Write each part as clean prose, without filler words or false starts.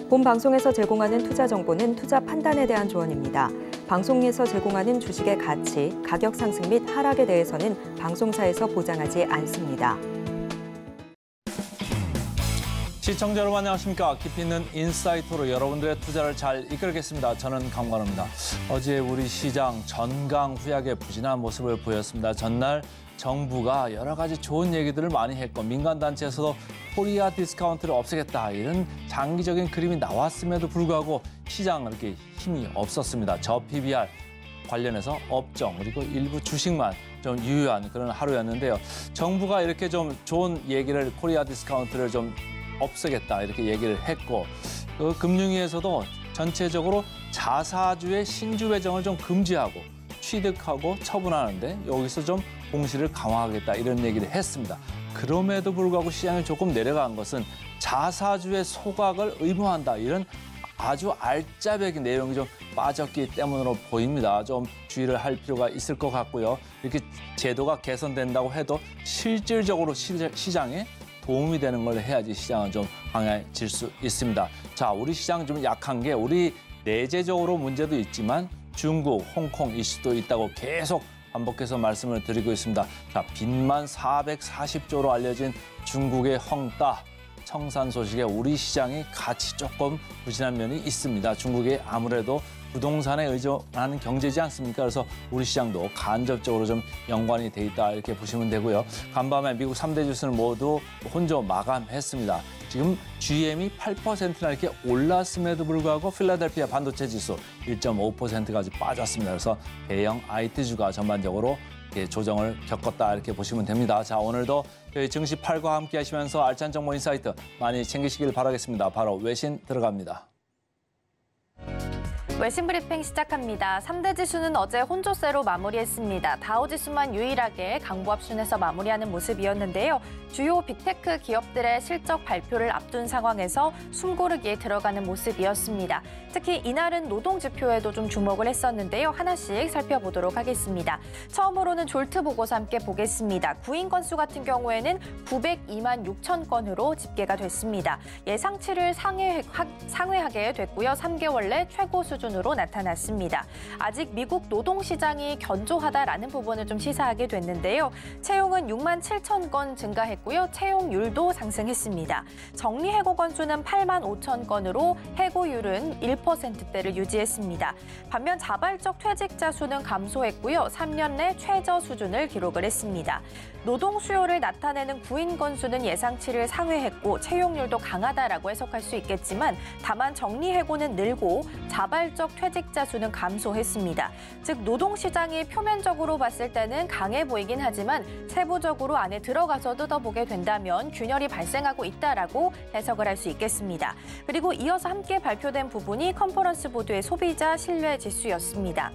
본 방송에서 제공하는 투자 정보는 투자 판단에 대한 조언입니다. 방송에서 제공하는 주식의 가치, 가격 상승 및 하락에 대해서는 방송사에서 보장하지 않습니다. 시청자 여러분 안녕하십니까. 깊이 있는 인사이트로 여러분들의 투자를 잘 이끌겠습니다. 저는 강관우입니다. 어제 우리 시장 전강후약의 부진한 모습을 보였습니다. 전날 정부가 여러 가지 좋은 얘기들을 많이 했고 민간단체에서도 코리아 디스카운트를 없애겠다 이런 장기적인 그림이 나왔음에도 불구하고 시장은 그렇게 힘이 없었습니다. 저 PBR 관련해서 업종 그리고 일부 주식만 좀 유효한 그런 하루였는데요. 정부가 이렇게 좀 좋은 얘기를 코리아 디스카운트를 좀 없애겠다 이렇게 얘기를 했고 그 금융위에서도 전체적으로 자사주의 신주 배정을 좀 금지하고 취득하고 처분하는데 여기서 좀 공시를 강화하겠다 이런 얘기를 했습니다. 그럼에도 불구하고 시장이 조금 내려간 것은 자사주의 소각을 의무화한다 이런 아주 알짜배기 내용이 좀 빠졌기 때문으로 보입니다. 좀 주의를 할 필요가 있을 것 같고요. 이렇게 제도가 개선된다고 해도 실질적으로 시장에 도움이 되는 걸 해야지 시장은 좀 강해질 수 있습니다. 자, 우리 시장 좀 약한 게 우리 내재적으로 문제도 있지만 중국, 홍콩 이슈도 있다고 계속 반복해서 말씀을 드리고 있습니다. 자, 빚만 440조로 알려진 중국의 헝따 청산 소식에 우리 시장이 같이 조금 부진한 면이 있습니다. 중국이 아무래도 부동산에 의존하는 경제지 않습니까? 그래서 우리 시장도 간접적으로 좀 연관이 돼 있다 이렇게 보시면 되고요. 간밤에 미국 3대 지수는 모두 혼조 마감했습니다. 지금 GM이 8%나 이렇게 올랐음에도 불구하고 필라델피아 반도체 지수 1.5%까지 빠졌습니다. 그래서 대형 IT주가 전반적으로 조정을 겪었다 이렇게 보시면 됩니다. 자, 오늘도 저희 증시 8과 함께 하시면서 알찬 정보 인사이트 많이 챙기시길 바라겠습니다. 바로 외신 들어갑니다. 외신 브리핑 시작합니다. 3대 지수는 어제 혼조세로 마무리했습니다. 다우지수만 유일하게 강보합순에서 마무리하는 모습이었는데요. 주요 빅테크 기업들의 실적 발표를 앞둔 상황에서 숨고르기에 들어가는 모습이었습니다. 특히 이날은 노동지표에도 좀 주목을 했었는데요. 하나씩 살펴보도록 하겠습니다. 처음으로는 졸트 보고서 함께 보겠습니다. 구인 건수 같은 경우에는 902만 6천 건으로 집계가 됐습니다. 예상치를 상회하게 됐고요. 3개월 내 최고 수준으로 나타났습니다. 아직 미국 노동시장이 견조하다라는 부분을 좀 시사하게 됐는데요. 채용은 6만 7천 건 증가했고요. 채용률도 상승했습니다. 정리해고 건수는 8만 5천 건으로 해고율은 1%대를 유지했습니다. 반면 자발적 퇴직자 수는 감소했고요. 3년 내 최저 수준을 기록을 했습니다. 노동 수요를 나타내는 구인 건수는 예상치를 상회했고 채용률도 강하다라고 해석할 수 있겠지만 다만 정리해고는 늘고 자발적 퇴직자 수는 감소했습니다. 즉 노동시장이 표면적으로 봤을 때는 강해 보이긴 하지만 세부적으로 안에 들어가서 뜯어보게 된다면 균열이 발생하고 있다라고 해석을 할 수 있겠습니다. 그리고 이어서 함께 발표된 부분이 컨퍼런스 보드의 소비자 신뢰 지수였습니다.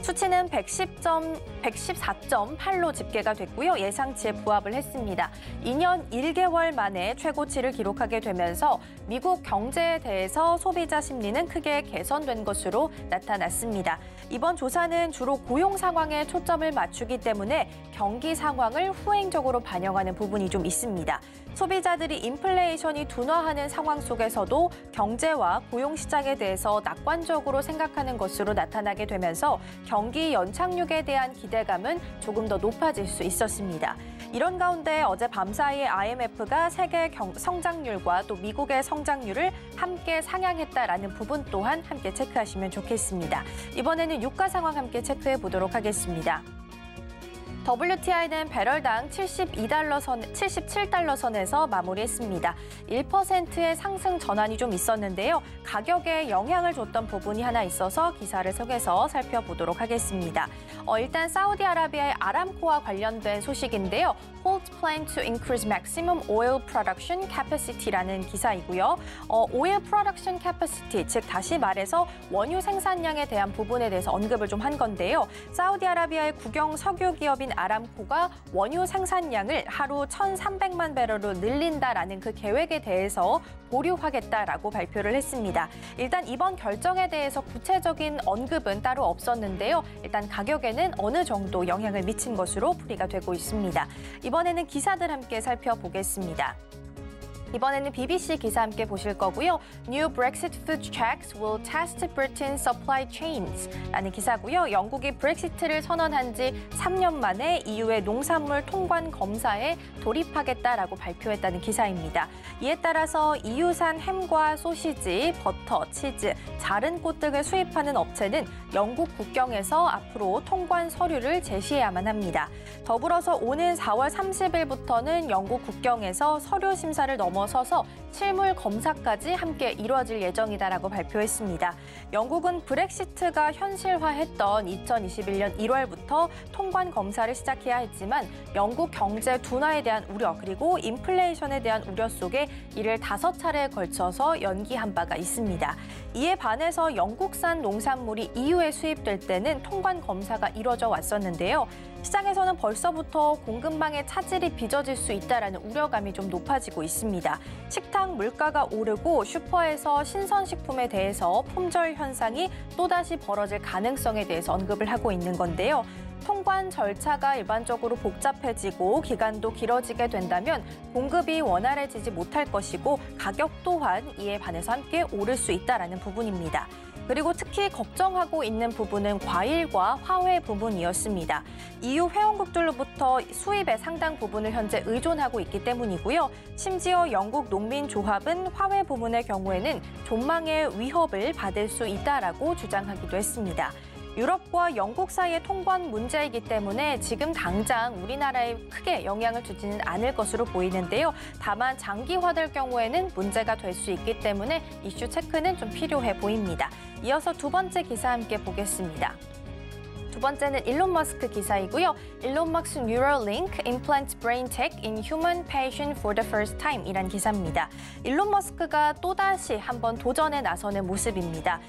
수치는 114.8로 집계가 됐고요. 예상치에 부합을 했습니다. 2년 1개월 만에 최고치를 기록하게 되면서 미국 경제에 대해서 소비자 심리는 크게 개선된 것으로 나타났습니다. 이번 조사는 주로 고용 상황에 초점을 맞추기 때문에 경기 상황을 후행적으로 반영하는 부분이 좀 있습니다. 소비자들이 인플레이션이 둔화하는 상황 속에서도 경제와 고용 시장에 대해서 낙관적으로 생각하는 것으로 나타나게 되면서 경기 연착륙에 대한 기대감은 조금 더 높아질 수 있었습니다. 이런 가운데 어제 밤사이에 IMF가 세계 성장률과 또 미국의 성장률을 함께 상향했다라는 부분 또한 함께 체크하시면 좋겠습니다. 이번에는 유가 상황 함께 체크해 보도록 하겠습니다. WTI는 배럴당 77달러 선에서 마무리했습니다. 1%의 상승 전환이 좀 있었는데요. 가격에 영향을 줬던 부분이 하나 있어서 기사를 속에서 살펴보도록 하겠습니다. 일단 사우디아라비아의 아람코와 관련된 소식인데요. Hold plan to increase maximum oil production capacity라는 기사이고요. oil production capacity, 즉 다시 말해서 원유 생산량에 대한 부분에 대해서 언급을 좀 한 건데요. 사우디아라비아의 국영 석유 기업인 아람코가 원유 생산량을 하루 1,300만 배럴로 늘린다라는 그 계획에 대해서 보류하겠다라고 발표를 했습니다. 일단 이번 결정에 대해서 구체적인 언급은 따로 없었는데요. 일단 가격에는 어느 정도 영향을 미친 것으로 풀이가 되고 있습니다. 이번에는 기사들 함께 살펴보겠습니다. 이번에는 BBC 기사 함께 보실 거고요. New Brexit food checks will test Britain's supply chains 라는 기사고요. 영국이 브렉시트를 선언한 지 3년 만에 EU의 농산물 통관 검사에 돌입하겠다라고 발표했다는 기사입니다. 이에 따라서 EU산 햄과 소시지, 버터, 치즈, 자른 꽃 등을 수입하는 업체는 영국 국경에서 앞으로 통관 서류를 제시해야만 합니다. 더불어서 오는 4월 30일부터는 영국 국경에서 서류 심사를 넘어서서 실물 검사까지 함께 이루어질 예정이다라고 발표했습니다. 영국은 브렉시트가 현실화했던 2021년 1월부터 통관 검사를 시작해야 했지만 영국 경제 둔화에 대한 우려 그리고 인플레이션에 대한 우려 속에 이를 5차례에 걸쳐서 연기한 바가 있습니다. 이에 반해서 영국산 농산물이 EU에 수입될 때는 통관 검사가 이루어져 왔었는데요. 시장에서는 벌써부터 공급망의 차질이 빚어질 수 있다라는 우려감이 좀 높아지고 있습니다. 식탁 물가가 오르고 슈퍼에서 신선식품에 대해서 품절 현상이 또다시 벌어질 가능성에 대해서 언급을 하고 있는 건데요. 통관 절차가 일반적으로 복잡해지고 기간도 길어지게 된다면 공급이 원활해지지 못할 것이고 가격 또한 이에 반해서 함께 오를 수 있다라는 부분입니다. 그리고 특히 걱정하고 있는 부분은 과일과 화훼 부분이었습니다. EU 회원국들로부터 수입의 상당 부분을 현재 의존하고 있기 때문이고요. 심지어 영국 농민조합은 화훼 부분의 경우에는 존망의 위협을 받을 수 있다라고 주장하기도 했습니다. 유럽과 영국 사이의 통관 문제이기 때문에 지금 당장 우리나라에 크게 영향을 주지는 않을 것으로 보이는데요. 다만 장기화될 경우에는 문제가 될 수 있기 때문에 이슈 체크는 좀 필요해 보입니다. 이어서 두 번째 기사 함께 보겠습니다. 두 번째는 일론 머스크 기사이고요. 일론 머스크 Neuralink implants brain tech in human patient for the first time 이란 기사입니다. 일론 머스크가 또다시 한번 도전에 나서는 모습입니다.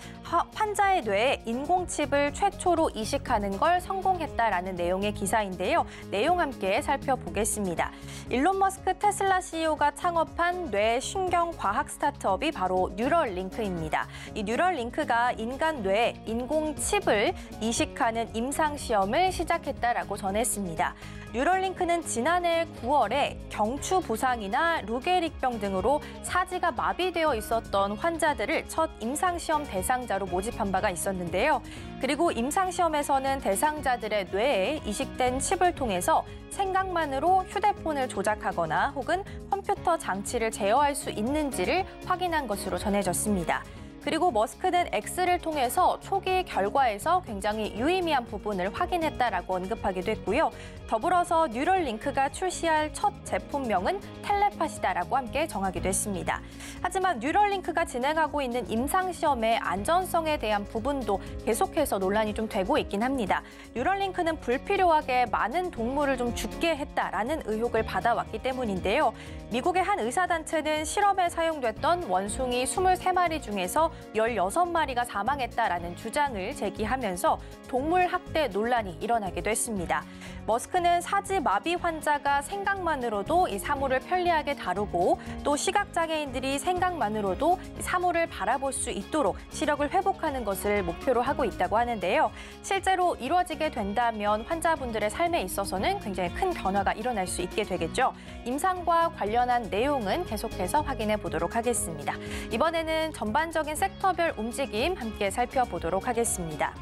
환자의 뇌에 인공칩을 최초로 이식하는 걸 성공했다라는 내용의 기사인데요. 내용 함께 살펴보겠습니다. 일론 머스크 테슬라 CEO가 창업한 뇌 신경 과학 스타트업이 바로 뉴럴링크입니다. 이 뉴럴링크가 인간 뇌에 인공칩을 이식하는 임상 시험을 시작했다라고 전했습니다. 뉴럴링크는 지난해 9월에 경추 부상이나 루게릭병 등으로 사지가 마비되어 있었던 환자들을 첫 임상시험 대상자로 모집한 바가 있었는데요. 그리고 임상시험에서는 대상자들의 뇌에 이식된 칩을 통해서 생각만으로 휴대폰을 조작하거나 혹은 컴퓨터 장치를 제어할 수 있는지를 확인한 것으로 전해졌습니다. 그리고 머스크는 X를 통해서 초기 결과에서 굉장히 유의미한 부분을 확인했다라고 언급하기도 했고요. 더불어서 뉴럴링크가 출시할 첫 제품명은 텔레파시다라고 함께 정하기도 했습니다. 하지만 뉴럴링크가 진행하고 있는 임상시험의 안전성에 대한 부분도 계속해서 논란이 좀 되고 있긴 합니다. 뉴럴링크는 불필요하게 많은 동물을 좀 죽게 했다라는 의혹을 받아왔기 때문인데요. 미국의 한 의사단체는 실험에 사용됐던 원숭이 23마리 중에서 16마리가 사망했다라는 주장을 제기하면서 동물 학대 논란이 일어나기도 했습니다. 머스크는 사지 마비 환자가 생각만으로도 이 사물을 편리하게 다루고 또 시각장애인들이 생각만으로도 이 사물을 바라볼 수 있도록 시력을 회복하는 것을 목표로 하고 있다고 하는데요. 실제로 이루어지게 된다면 환자분들의 삶에 있어서는 굉장히 큰 변화가 일어날 수 있게 되겠죠. 임상과 관련한 내용은 계속해서 확인해 보도록 하겠습니다. 이번에는 전반적인 섹터별 움직임 함께 살펴보도록 하겠습니다.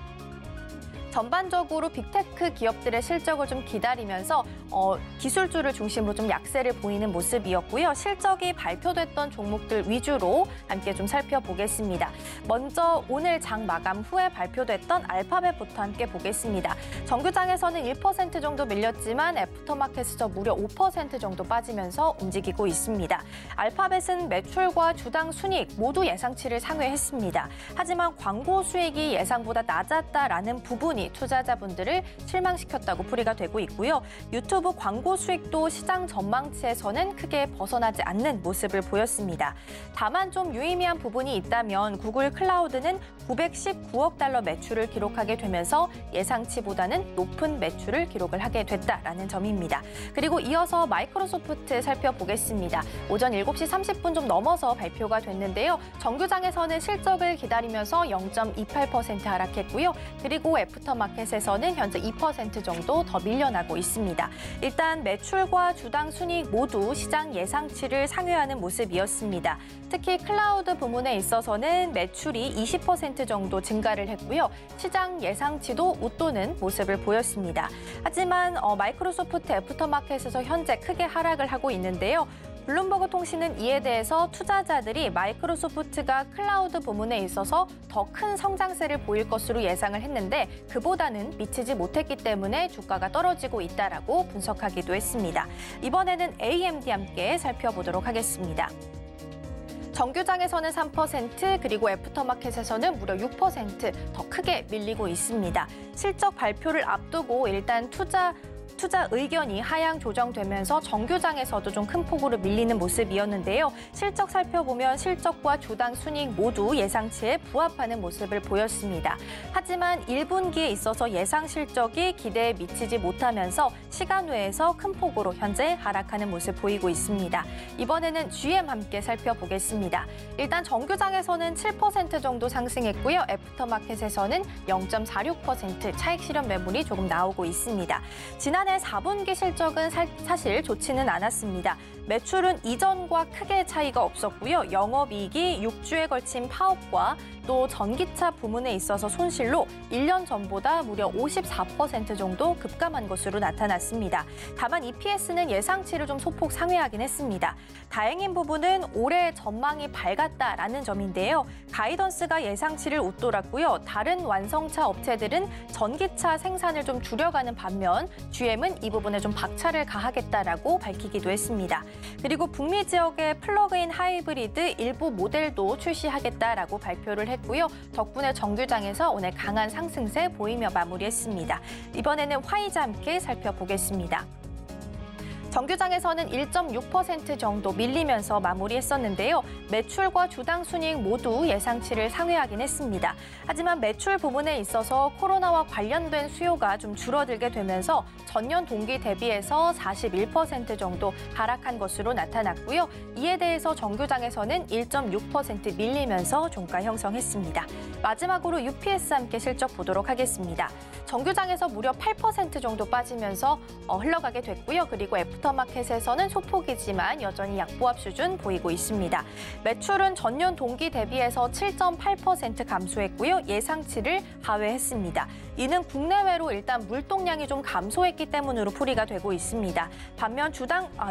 전반적으로 빅테크 기업들의 실적을 좀 기다리면서 기술주를 중심으로 좀 약세를 보이는 모습이었고요. 실적이 발표됐던 종목들 위주로 함께 좀 살펴보겠습니다. 먼저 오늘 장 마감 후에 발표됐던 알파벳부터 함께 보겠습니다. 정규장에서는 1% 정도 밀렸지만 애프터마켓에서 무려 5% 정도 빠지면서 움직이고 있습니다. 알파벳은 매출과 주당 순이익 모두 예상치를 상회했습니다. 하지만 광고 수익이 예상보다 낮았다라는 부분이 투자자분들을 실망시켰다고 풀이가 되고 있고요. 유튜브 광고 수익도 시장 전망치에서는 크게 벗어나지 않는 모습을 보였습니다. 다만 좀 유의미한 부분이 있다면 구글 클라우드는 919억 달러 매출을 기록하게 되면서 예상치보다는 높은 매출을 기록을 하게 됐다라는 점입니다. 그리고 이어서 마이크로소프트 살펴보겠습니다. 오전 7시 30분 좀 넘어서 발표가 됐는데요. 정규장에서는 실적을 기다리면서 0.28% 하락했고요. 그리고 애프터 애프터마켓에서는 현재 2% 정도 더 밀려나고 있습니다. 일단 매출과 주당 순이익 모두 시장 예상치를 상회하는 모습이었습니다. 특히 클라우드 부문에 있어서는 매출이 20% 정도 증가를 했고요. 시장 예상치도 웃도는 모습을 보였습니다. 하지만 마이크로소프트 애프터마켓에서 현재 크게 하락을 하고 있는데요. 블룸버그 통신은 이에 대해서 투자자들이 마이크로소프트가 클라우드 부문에 있어서 더 큰 성장세를 보일 것으로 예상을 했는데 그보다는 미치지 못했기 때문에 주가가 떨어지고 있다라고 분석하기도 했습니다. 이번에는 AMD 함께 살펴보도록 하겠습니다. 정규장에서는 3%, 그리고 애프터마켓에서는 무려 6% 더 크게 밀리고 있습니다. 실적 발표를 앞두고 일단 투자 의견이 하향 조정되면서 정규장에서도 좀 큰 폭으로 밀리는 모습이었는데요. 실적 살펴보면 실적과 주당 순이익 모두 예상치에 부합하는 모습을 보였습니다. 하지만 1분기에 있어서 예상 실적이 기대에 미치지 못하면서 시간 외에서 큰 폭으로 현재 하락하는 모습 보이고 있습니다. 이번에는 GM 함께 살펴보겠습니다. 일단 정규장에서는 7% 정도 상승했고요. 애프터마켓에서는 0.46% 차익 실현 매물이 조금 나오고 있습니다. 지난해 4분기 실적은 사실 좋지는 않았습니다. 매출은 이전과 크게 차이가 없었고요. 영업이익이 6주에 걸친 파업과 또 전기차 부문에 있어서 손실로 1년 전보다 무려 54% 정도 급감한 것으로 나타났습니다. 다만 EPS는 예상치를 좀 소폭 상회하긴 했습니다. 다행인 부분은 올해 전망이 밝았다라는 점인데요. 가이던스가 예상치를 웃돌았고요. 다른 완성차 업체들은 전기차 생산을 좀 줄여가는 반면 GM은 이 부분에 좀 박차를 가하겠다라고 밝히기도 했습니다. 그리고 북미 지역의 플러그인 하이브리드 일부 모델도 출시하겠다라고 발표를 했고요. 덕분에 정규장에서 오늘 강한 상승세 보이며 마무리했습니다. 이번에는 화이자 함께 살펴보겠습니다. 정규장에서는 1.6% 정도 밀리면서 마무리했었는데요. 매출과 주당 순이익 모두 예상치를 상회하긴 했습니다. 하지만 매출 부분에 있어서 코로나와 관련된 수요가 좀 줄어들게 되면서 전년 동기 대비해서 41% 정도 하락한 것으로 나타났고요. 이에 대해서 정규장에서는 1.6% 밀리면서 종가 형성했습니다. 마지막으로 UPS 함께 실적 보도록 하겠습니다. 정규장에서 무려 8% 정도 빠지면서 흘러가게 됐고요. 그리고 애프터마켓에서는 소폭이지만 여전히 약보합 수준 보이고 있습니다. 매출은 전년 동기 대비해서 7.8% 감소했고요. 예상치를 하회했습니다. 이는 국내외로 일단 물동량이 좀 감소했기 때문으로 풀이가 되고 있습니다. 반면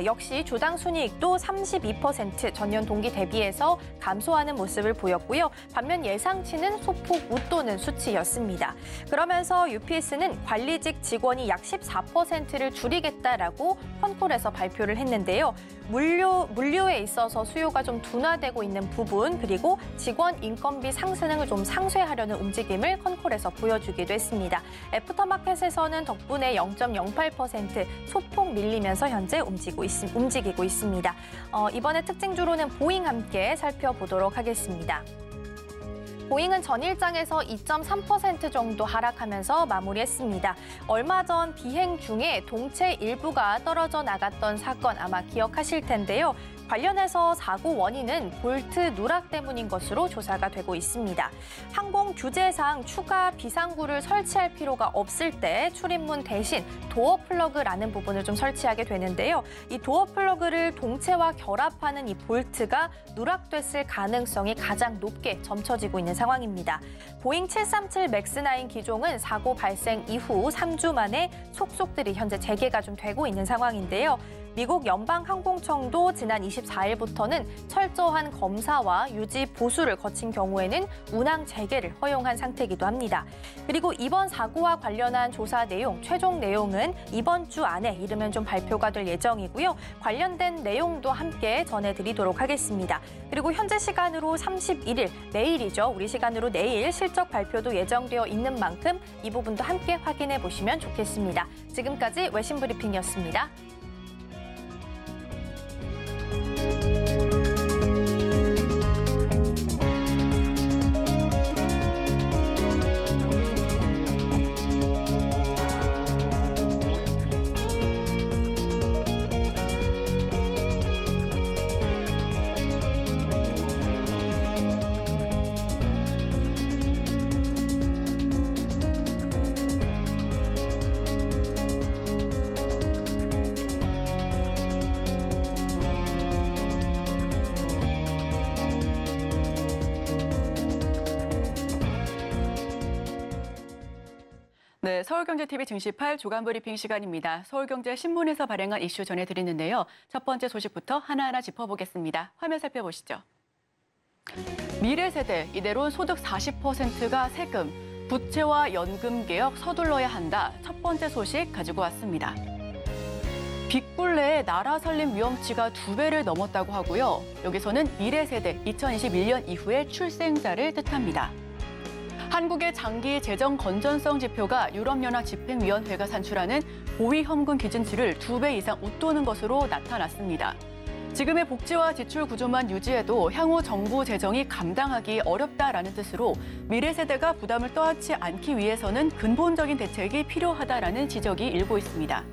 역시 주당 순이익도 32% 전년 동기 대비해서 감소하는 모습을 보였고요. 반면 예상치는 소폭 웃도는 수치였습니다. 그러면서 UPS는 관리직 직원이 약 14%를 줄이겠다라고 컨콜에서 발표를 했는데요. 물류에 있어서 수요가 좀 둔화되고 있는 부분, 그리고 직원 인건비 상승을 좀 상쇄하려는 움직임을 컨콜에서 보여주기도 했습니다. 애프터마켓에서는 덕분에 0.08% 소폭 밀리면서 현재 움직이고 있습니다. 이번에 특징주로는 보잉 함께 살펴보도록 하겠습니다. 보잉은 전일장에서 2.3% 정도 하락하면서 마무리했습니다. 얼마 전 비행 중에 동체 일부가 떨어져 나갔던 사건 아마 기억하실 텐데요. 관련해서 사고 원인은 볼트 누락 때문인 것으로 조사가 되고 있습니다. 항공 규제상 추가 비상구를 설치할 필요가 없을 때 출입문 대신 도어 플러그라는 부분을 좀 설치하게 되는데요. 이 도어 플러그를 동체와 결합하는 이 볼트가 누락됐을 가능성이 가장 높게 점쳐지고 있는 상황입니다. 보잉 737 맥스9 기종은 사고 발생 이후 3주 만에 속속들이 현재 재개가 좀 되고 있는 상황인데요. 미국 연방항공청도 지난 24일부터는 철저한 검사와 유지 보수를 거친 경우에는 운항 재개를 허용한 상태이기도 합니다. 그리고 이번 사고와 관련한 조사 내용, 최종 내용은 이번 주 안에 이르면 좀 발표가 될 예정이고요. 관련된 내용도 함께 전해드리도록 하겠습니다. 그리고 현재 시간으로 31일, 내일이죠. 우리 시간으로 내일 실적 발표도 예정되어 있는 만큼 이 부분도 함께 확인해 보시면 좋겠습니다. 지금까지 외신 브리핑이었습니다. 네, 서울경제TV 증시8 주간 브리핑 시간입니다. 서울경제신문에서 발행한 이슈 전해드리는데요. 첫 번째 소식부터 하나하나 짚어보겠습니다. 화면 살펴보시죠. 미래세대, 이대로 소득 40%가 세금, 부채와 연금 개혁 서둘러야 한다. 첫 번째 소식 가지고 왔습니다. 빅불 내에 나라 살림 위험치가 2배를 넘었다고 하고요. 여기서는 미래세대 2021년 이후의 출생자를 뜻합니다. 한국의 장기 재정 건전성 지표가 유럽연합 집행위원회가 산출하는 고위험군 기준치를 2배 이상 웃도는 것으로 나타났습니다. 지금의 복지와 지출 구조만 유지해도 향후 정부 재정이 감당하기 어렵다라는 뜻으로 미래 세대가 부담을 떠안지 않기 위해서는 근본적인 대책이 필요하다라는 지적이 일고 있습니다.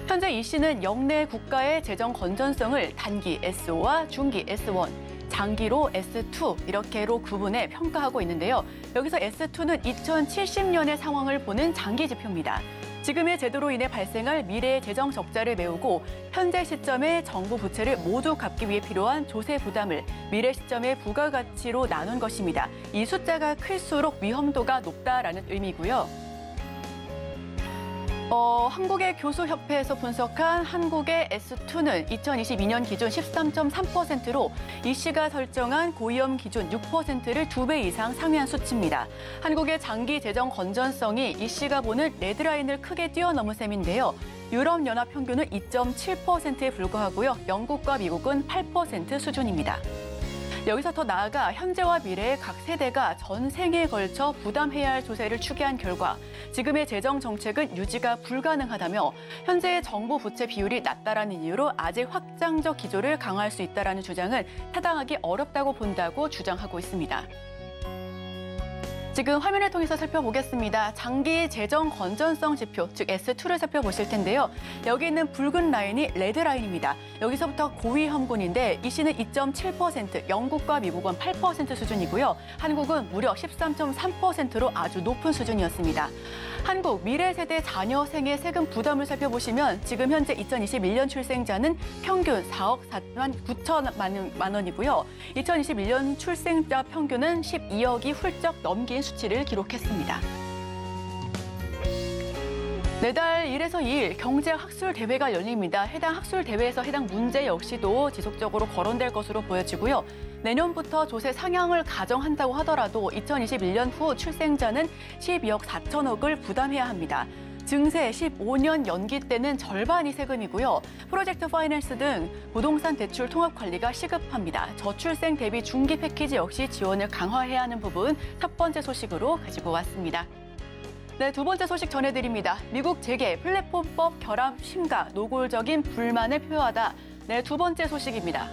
현재 이 씨는 역내 국가의 재정 건전성을 단기 S5와 중기 S1, 장기로 S2 이렇게로 구분해 평가하고 있는데요. 여기서 S2는 2070년의 상황을 보는 장기 지표입니다. 지금의 제도로 인해 발생할 미래의 재정 적자를 메우고 현재 시점의 정부 부채를 모두 갚기 위해 필요한 조세 부담을 미래 시점의 부가가치로 나눈 것입니다. 이 숫자가 클수록 위험도가 높다라는 의미고요. 한국의 교수협회에서 분석한 한국의 S2는 2022년 기준 13.3%로 이 씨가 설정한 고위험 기준 6%를 2배 이상 상회한 수치입니다. 한국의 장기 재정 건전성이 이 씨가 보는 레드라인을 크게 뛰어넘은 셈인데요. 유럽연합 평균은 2.7%에 불과하고요. 영국과 미국은 8% 수준입니다. 여기서 더 나아가 현재와 미래의 각 세대가 전 생에 걸쳐 부담해야 할 조세를 추계한 결과 지금의 재정 정책은 유지가 불가능하다며 현재의 정부 부채 비율이 낮다라는 이유로 아직 확장적 기조를 강화할 수 있다라는 주장은 타당하기 어렵다고 본다고 주장하고 있습니다. 지금 화면을 통해서 살펴보겠습니다. 장기 재정 건전성 지표, 즉 S2를 살펴보실 텐데요. 여기 있는 붉은 라인이 레드라인입니다. 여기서부터 고위험군인데 이 씨는 2.7%, 영국과 미국은 8% 수준이고요. 한국은 무려 13.3%로 아주 높은 수준이었습니다. 한국 미래세대 자녀 생애 세금 부담을 살펴보시면 지금 현재 2021년 출생자는 평균 4억 4만 9천만 원이고요. 2021년 출생자 평균은 12억이 훌쩍 넘긴 수치를 기록했습니다. 내달 1에서 2일 경제학술대회가 열립니다. 해당 학술대회에서 해당 문제 역시도 지속적으로 거론될 것으로 보여지고요. 내년부터 조세 상향을 가정한다고 하더라도 2021년 후 출생자는 12억 4천억을 부담해야 합니다. 증세 15년 연기 때는 절반이 세금이고요. 프로젝트 파이낸스 등 부동산 대출 통합 관리가 시급합니다. 저출생 대비 중기 패키지 역시 지원을 강화해야 하는 부분 첫 번째 소식으로 가지고 왔습니다. 네, 두 번째 소식 전해드립니다. 미국 재계 플랫폼법 결함 심각, 노골적인 불만을 표하다. 네, 두 번째 소식입니다.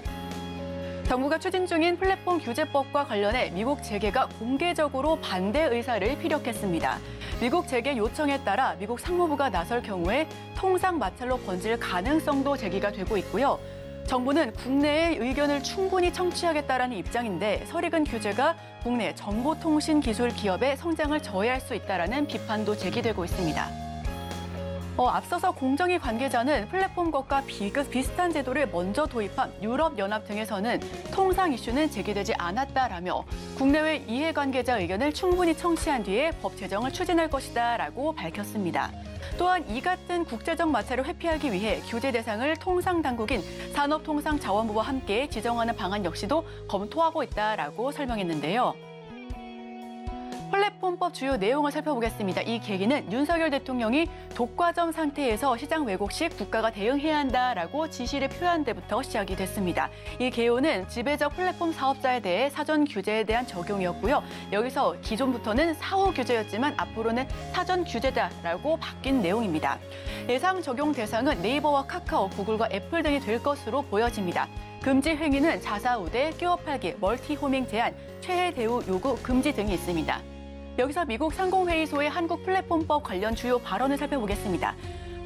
정부가 추진 중인 플랫폼 규제법과 관련해 미국 재계가 공개적으로 반대 의사를 피력했습니다. 미국 재계 요청에 따라 미국 상무부가 나설 경우에 통상 마찰로 번질 가능성도 제기가 되고 있고요. 정부는 국내의 의견을 충분히 청취하겠다라는 입장인데 설익은 규제가 국내 정보통신 기술 기업의 성장을 저해할 수 있다라는 비판도 제기되고 있습니다. 앞서서 공정위 관계자는 플랫폼법과 비슷한 제도를 먼저 도입한 유럽연합 등에서는 통상 이슈는 제기되지 않았다라며 국내외 이해관계자 의견을 충분히 청취한 뒤에 법 제정을 추진할 것이다라고 밝혔습니다. 또한 이 같은 국제적 마찰을 회피하기 위해 규제 대상을 통상당국인 산업통상자원부와 함께 지정하는 방안 역시도 검토하고 있다라고 설명했는데요. 플랫폼법 주요 내용을 살펴보겠습니다. 이 계기는 윤석열 대통령이 독과점 상태에서 시장 왜곡 시 국가가 대응해야 한다라고 지시를 표한 데부터 시작이 됐습니다. 이 개요는 지배적 플랫폼 사업자에 대해 사전 규제에 대한 적용이었고요. 여기서 기존부터는 사후 규제였지만 앞으로는 사전 규제다라고 바뀐 내용입니다. 예상 적용 대상은 네이버와 카카오, 구글과 애플 등이 될 것으로 보여집니다. 금지 행위는 자사 우대, 끼워 팔기, 멀티 호밍 제한, 최애 대우 요구 금지 등이 있습니다. 여기서 미국 상공회의소의 한국 플랫폼법 관련 주요 발언을 살펴보겠습니다.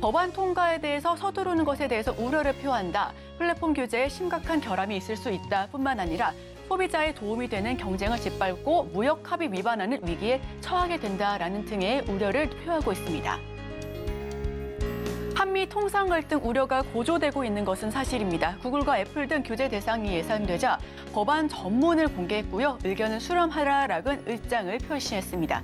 법안 통과에 대해서 서두르는 것에 대해서 우려를 표한다. 플랫폼 규제에 심각한 결함이 있을 수 있다 뿐만 아니라 소비자에 도움이 되는 경쟁을 짓밟고 무역 합의 위반하는 위기에 처하게 된다라는 등의 우려를 표하고 있습니다. 한미 통상 갈등 우려가 고조되고 있는 것은 사실입니다. 구글과 애플 등 규제 대상이 예상되자 법안 전문을 공개했고요. 의견은 수렴하라라는 입장을 표시했습니다.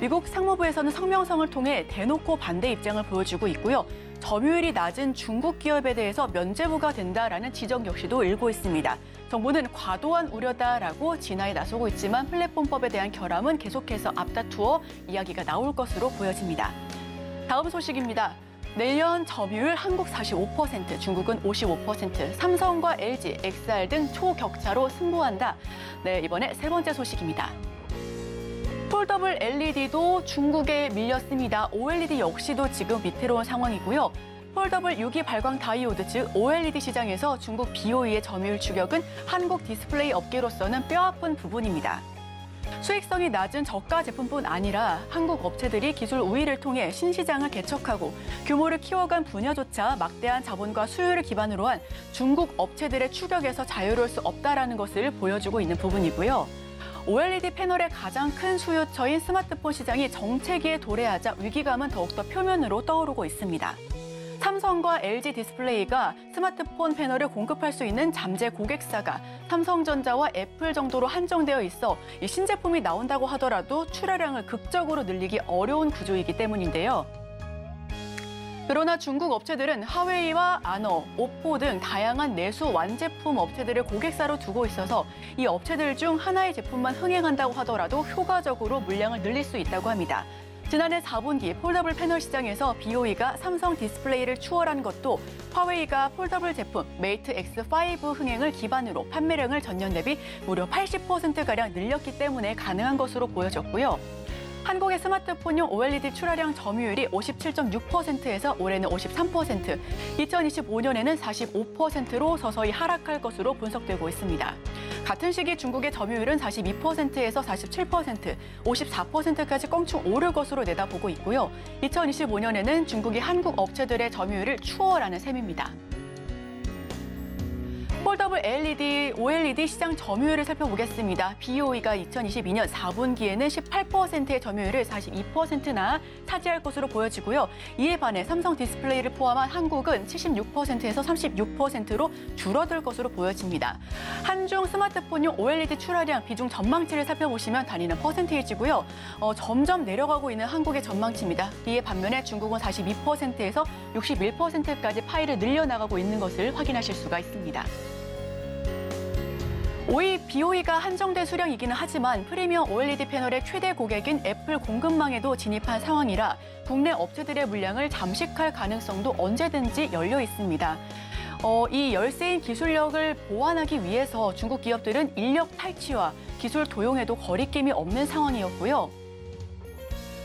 미국 상무부에서는 성명서를 통해 대놓고 반대 입장을 보여주고 있고요. 점유율이 낮은 중국 기업에 대해서 면죄부가 된다라는 지적 역시도 일고 있습니다. 정부는 과도한 우려다라고 진화에 나서고 있지만 플랫폼법에 대한 결함은 계속해서 앞다투어 이야기가 나올 것으로 보여집니다. 다음 소식입니다. 내년 점유율 한국 45%, 중국은 55%, 삼성과 LG, XR 등 초격차로 승부한다. 네, 이번에 세 번째 소식입니다. 폴더블 LED도 중국에 밀렸습니다. OLED 역시도 지금 위태로운 상황이고요. 폴더블 유기 발광 다이오드, 즉 OLED 시장에서 중국 BOE의 점유율 추격은 한국 디스플레이 업계로서는 뼈아픈 부분입니다. 수익성이 낮은 저가 제품뿐 아니라 한국 업체들이 기술 우위를 통해 신시장을 개척하고 규모를 키워간 분야조차 막대한 자본과 수요를 기반으로 한 중국 업체들의 추격에서 자유로울 수 없다라는 것을 보여주고 있는 부분이고요. OLED 패널의 가장 큰 수요처인 스마트폰 시장이 정체기에 도래하자 위기감은 더욱더 표면으로 떠오르고 있습니다. 삼성과 LG 디스플레이가 스마트폰 패널을 공급할 수 있는 잠재 고객사가 삼성전자와 애플 정도로 한정되어 있어 이 신제품이 나온다고 하더라도 출하량을 극적으로 늘리기 어려운 구조이기 때문인데요. 그러나 중국 업체들은 하웨이와 아너, 오포 등 다양한 내수 완제품 업체들을 고객사로 두고 있어서 이 업체들 중 하나의 제품만 흥행한다고 하더라도 효과적으로 물량을 늘릴 수 있다고 합니다. 지난해 4분기 폴더블 패널 시장에서 BOE가 삼성 디스플레이를 추월한 것도 화웨이가 폴더블 제품 메이트 X5 흥행을 기반으로 판매량을 전년 대비 무려 80%가량 늘렸기 때문에 가능한 것으로 보여졌고요. 한국의 스마트폰용 OLED 출하량 점유율이 57.6%에서 올해는 53%, 2025년에는 45%로 서서히 하락할 것으로 분석되고 있습니다. 같은 시기 중국의 점유율은 42%에서 47%, 54%까지 껑충 오를 것으로 내다보고 있고요. 2025년에는 중국이 한국 업체들의 점유율을 추월하는 셈입니다. 폴더블 LED, OLED 시장 점유율을 살펴보겠습니다. BOE가 2022년 4분기에는 18%의 점유율을 42%나 차지할 것으로 보여지고요. 이에 반해 삼성 디스플레이를 포함한 한국은 76%에서 36%로 줄어들 것으로 보여집니다. 한중 스마트폰용 OLED 출하량 비중 전망치를 살펴보시면 단위는 퍼센테이지고요. 점점 내려가고 있는 한국의 전망치입니다. 이에 반면에 중국은 42%에서 61%까지 파이를 늘려나가고 있는 것을 확인하실 수가 있습니다. BOE가 한정된 수량이기는 하지만 프리미엄 OLED 패널의 최대 고객인 애플 공급망에도 진입한 상황이라 국내 업체들의 물량을 잠식할 가능성도 언제든지 열려 있습니다. 이 열세인 기술력을 보완하기 위해서 중국 기업들은 인력 탈취와 기술 도용에도 거리낌이 없는 상황이었고요.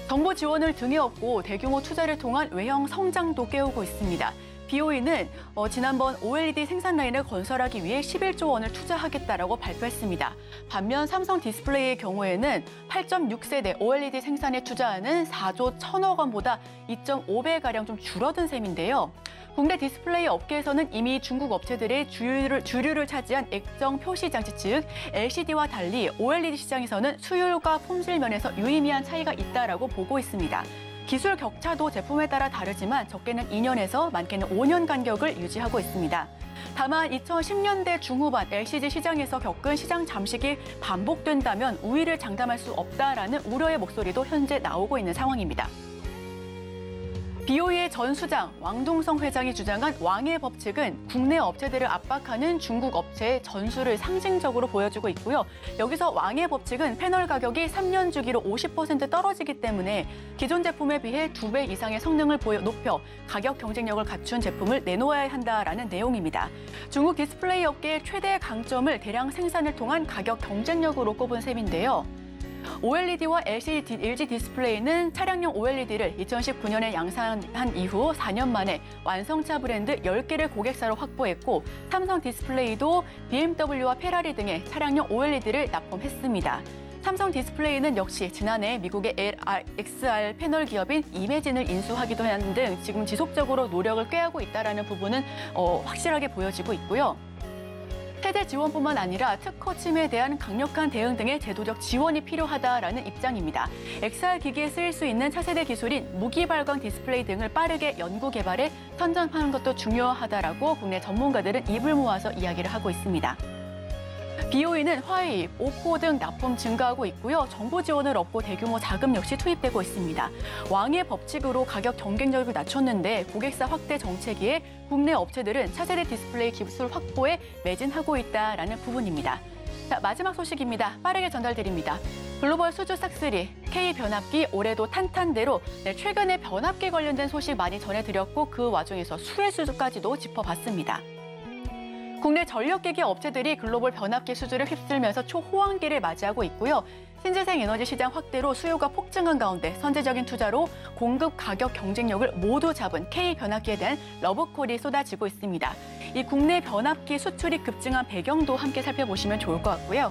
정부 지원을 등에 업고 대규모 투자를 통한 외형 성장도 깨우고 있습니다. BOE는 지난번 OLED 생산 라인을 건설하기 위해 11조 원을 투자하겠다라고 발표했습니다. 반면 삼성 디스플레이의 경우에는 8.6세대 OLED 생산에 투자하는 4조 1천억 원보다 2.5배가량 좀 줄어든 셈인데요. 국내 디스플레이 업계에서는 이미 중국 업체들의 주류를 차지한 액정 표시 장치 즉 LCD와 달리 OLED 시장에서는 수율과 품질 면에서 유의미한 차이가 있다라고 보고 있습니다. 기술 격차도 제품에 따라 다르지만 적게는 2년에서 많게는 5년 간격을 유지하고 있습니다. 다만 2010년대 중후반 LCD 시장에서 겪은 시장 잠식이 반복된다면 우위를 장담할 수 없다라는 우려의 목소리도 현재 나오고 있는 상황입니다. BOE의 전 수장 왕동성 회장이 주장한 왕의 법칙은 국내 업체들을 압박하는 중국 업체의 전술을 상징적으로 보여주고 있고요. 여기서 왕의 법칙은 패널 가격이 3년 주기로 50% 떨어지기 때문에 기존 제품에 비해 2배 이상의 성능을 높여 가격 경쟁력을 갖춘 제품을 내놓아야 한다라는 내용입니다. 중국 디스플레이 업계의 최대 강점을 대량 생산을 통한 가격 경쟁력으로 꼽은 셈인데요. OLED와 LG 디스플레이는 차량용 OLED를 2019년에 양산한 이후 4년 만에 완성차 브랜드 10개를 고객사로 확보했고 삼성 디스플레이도 BMW와 페라리 등의 차량용 OLED를 납품했습니다. 삼성 디스플레이는 역시 지난해 미국의 XR 패널 기업인 이매진을 인수하기도 한 등 지금 지속적으로 노력을 꾀하고 있다는 부분은 확실하게 보여지고 있고요. 세대 지원뿐만 아니라 특허 침해에 대한 강력한 대응 등의 제도적 지원이 필요하다라는 입장입니다. XR 기기에 쓰일 수 있는 차세대 기술인 무기 발광 디스플레이 등을 빠르게 연구 개발에 선점하는 것도 중요하다라고 국내 전문가들은 입을 모아서 이야기를 하고 있습니다. BOE는 화해입, 오포 등 납품 증가하고 있고요. 정부 지원을 얻고 대규모 자금 역시 투입되고 있습니다. 왕의 법칙으로 가격 경쟁력을 낮췄는데 고객사 확대 정책에 국내 업체들은 차세대 디스플레이 기술 확보에 매진하고 있다라는 부분입니다. 자, 마지막 소식입니다. 빠르게 전달드립니다. 글로벌 수주 싹쓸이, K변압기 올해도 탄탄대로 최근에 변압기 관련된 소식 많이 전해드렸고 그 와중에서 수혜 수주까지도 짚어봤습니다. 국내 전력기기 업체들이 글로벌 변압기 수주를 휩쓸면서 초호황기를 맞이하고 있고요. 신재생 에너지 시장 확대로 수요가 폭증한 가운데 선제적인 투자로 공급 가격 경쟁력을 모두 잡은 K변압기에 대한 러브콜이 쏟아지고 있습니다. 이 국내 변압기 수출이 급증한 배경도 함께 살펴보시면 좋을 것 같고요.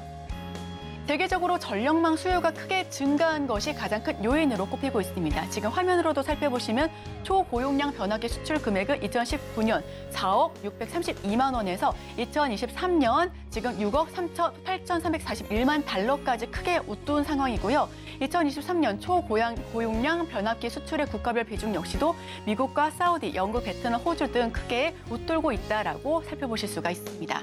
세계적으로 전력망 수요가 크게 증가한 것이 가장 큰 요인으로 꼽히고 있습니다. 지금 화면으로도 살펴보시면 초고용량 변압기 수출 금액은 2019년 4억 632만 원에서 2023년 지금 6억 8,341만 달러까지 크게 웃돈 상황이고요. 2023년 초고용량 변압기 수출의 국가별 비중 역시도 미국과 사우디, 영국, 베트남, 호주 등 크게 웃돌고 있다라고 살펴보실 수가 있습니다.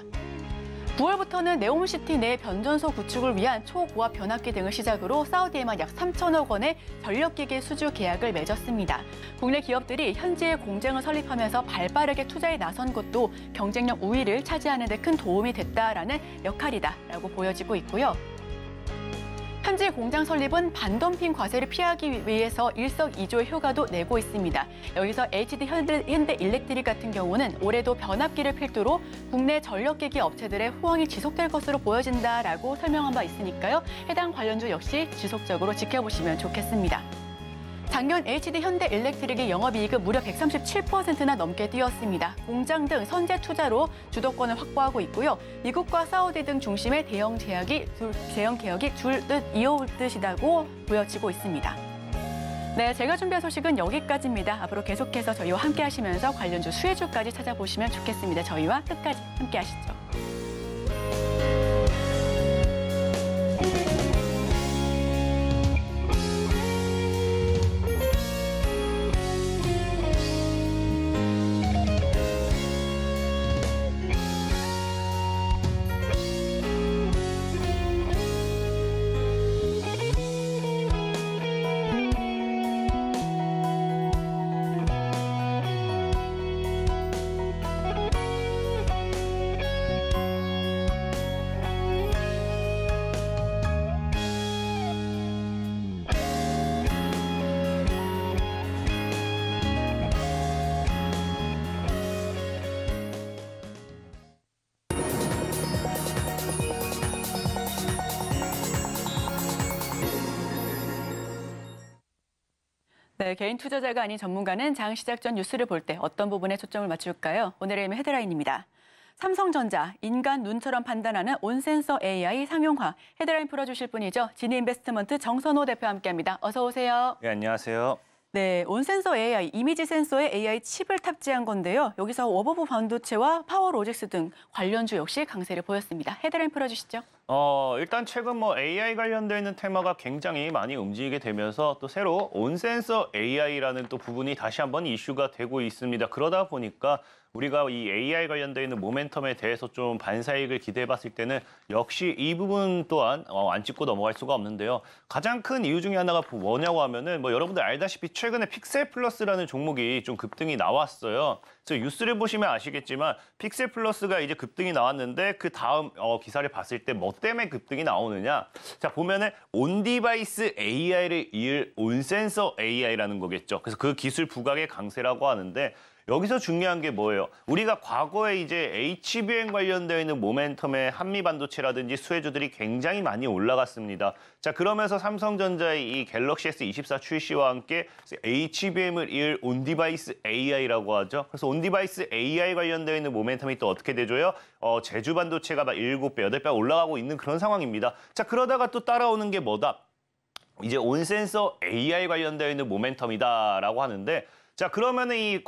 9월부터는 네옴시티 내 변전소 구축을 위한 초고압 변압기 등을 시작으로 사우디에만 약 3천억 원의 전력기기 수주 계약을 맺었습니다. 국내 기업들이 현지에 공장을 설립하면서 발빠르게 투자에 나선 것도 경쟁력 우위를 차지하는 데 큰 도움이 됐다라는 역할이다라고 보여지고 있고요. 현지 공장 설립은 반덤핑 과세를 피하기 위해서 일석이조의 효과도 내고 있습니다. 여기서 HD 현대 일렉트릭 같은 경우는 올해도 변압기를 필두로 국내 전력기기 업체들의 호황이 지속될 것으로 보여진다라고 설명한 바 있으니까요. 해당 관련주 역시 지속적으로 지켜보시면 좋겠습니다. 작년 HD 현대 일렉트릭의 영업이익은 무려 137%나 넘게 뛰었습니다. 공장 등 선제 투자로 주도권을 확보하고 있고요. 미국과 사우디 등 중심의 대형 계약이 줄듯 이어올 듯이라고 보여지고 있습니다. 네, 제가 준비한 소식은 여기까지입니다. 앞으로 계속해서 저희와 함께 하시면서 관련주 수혜주까지 찾아보시면 좋겠습니다. 저희와 끝까지 함께 하시죠. 네, 개인 투자자가 아닌 전문가는 장 시작 전 뉴스를 볼 때 어떤 부분에 초점을 맞출까요? 오늘의 헤드라인입니다. 삼성전자, 인간 눈처럼 판단하는 온센서 AI 상용화. 헤드라인 풀어주실 분이죠. 지니인베스트먼트 정선호 대표 함께합니다. 어서 오세요. 네, 안녕하세요. 네, 온센서 AI, 이미지 센서에 AI 칩을 탑재한 건데요. 여기서 워버브 반도체와 파워로직스 등 관련주 역시 강세를 보였습니다. 헤드라인 풀어주시죠. 일단 최근 AI 관련되어 있는 테마가 굉장히 많이 움직이게 되면서 또 새로 온센서 AI라는 또 부분이 다시 한번 이슈가 되고 있습니다. 그러다 보니까 우리가 이 AI 관련되어 있는 모멘텀에 대해서 좀 반사이익을 기대해봤을 때는 역시 이 부분 또한 안 짚고 넘어갈 수가 없는데요. 가장 큰 이유 중에 하나가 뭐냐고 하면은 여러분들 알다시피 최근에 픽셀 플러스라는 종목이 좀 급등이 나왔어요. 그래서 뉴스를 보시면 아시겠지만 픽셀 플러스가 이제 급등이 나왔는데 그 다음 기사를 봤을 때 뭐 때문에 급등이 나오느냐. 자, 보면은 온디바이스 AI를 이을 온센서 AI라는 거겠죠. 그래서 그 기술 부각의 강세라고 하는데 여기서 중요한 게 뭐예요? 우리가 과거에 이제 HBM 관련되어 있는 모멘텀의 한미반도체라든지 수혜주들이 굉장히 많이 올라갔습니다. 자, 그러면서 삼성전자의 이 갤럭시 S24 출시와 함께 HBM을 이을 온디바이스 AI라고 하죠. 그래서 온디바이스 AI 관련되어 있는 모멘텀이 또 어떻게 되줘요? 제주 반도체가 막 7배, 8배 올라가고 있는 그런 상황입니다. 자, 그러다가 또 따라오는 게 뭐다? 이제 온센서 AI 관련되어 있는 모멘텀이다라고 하는데 자, 그러면은 이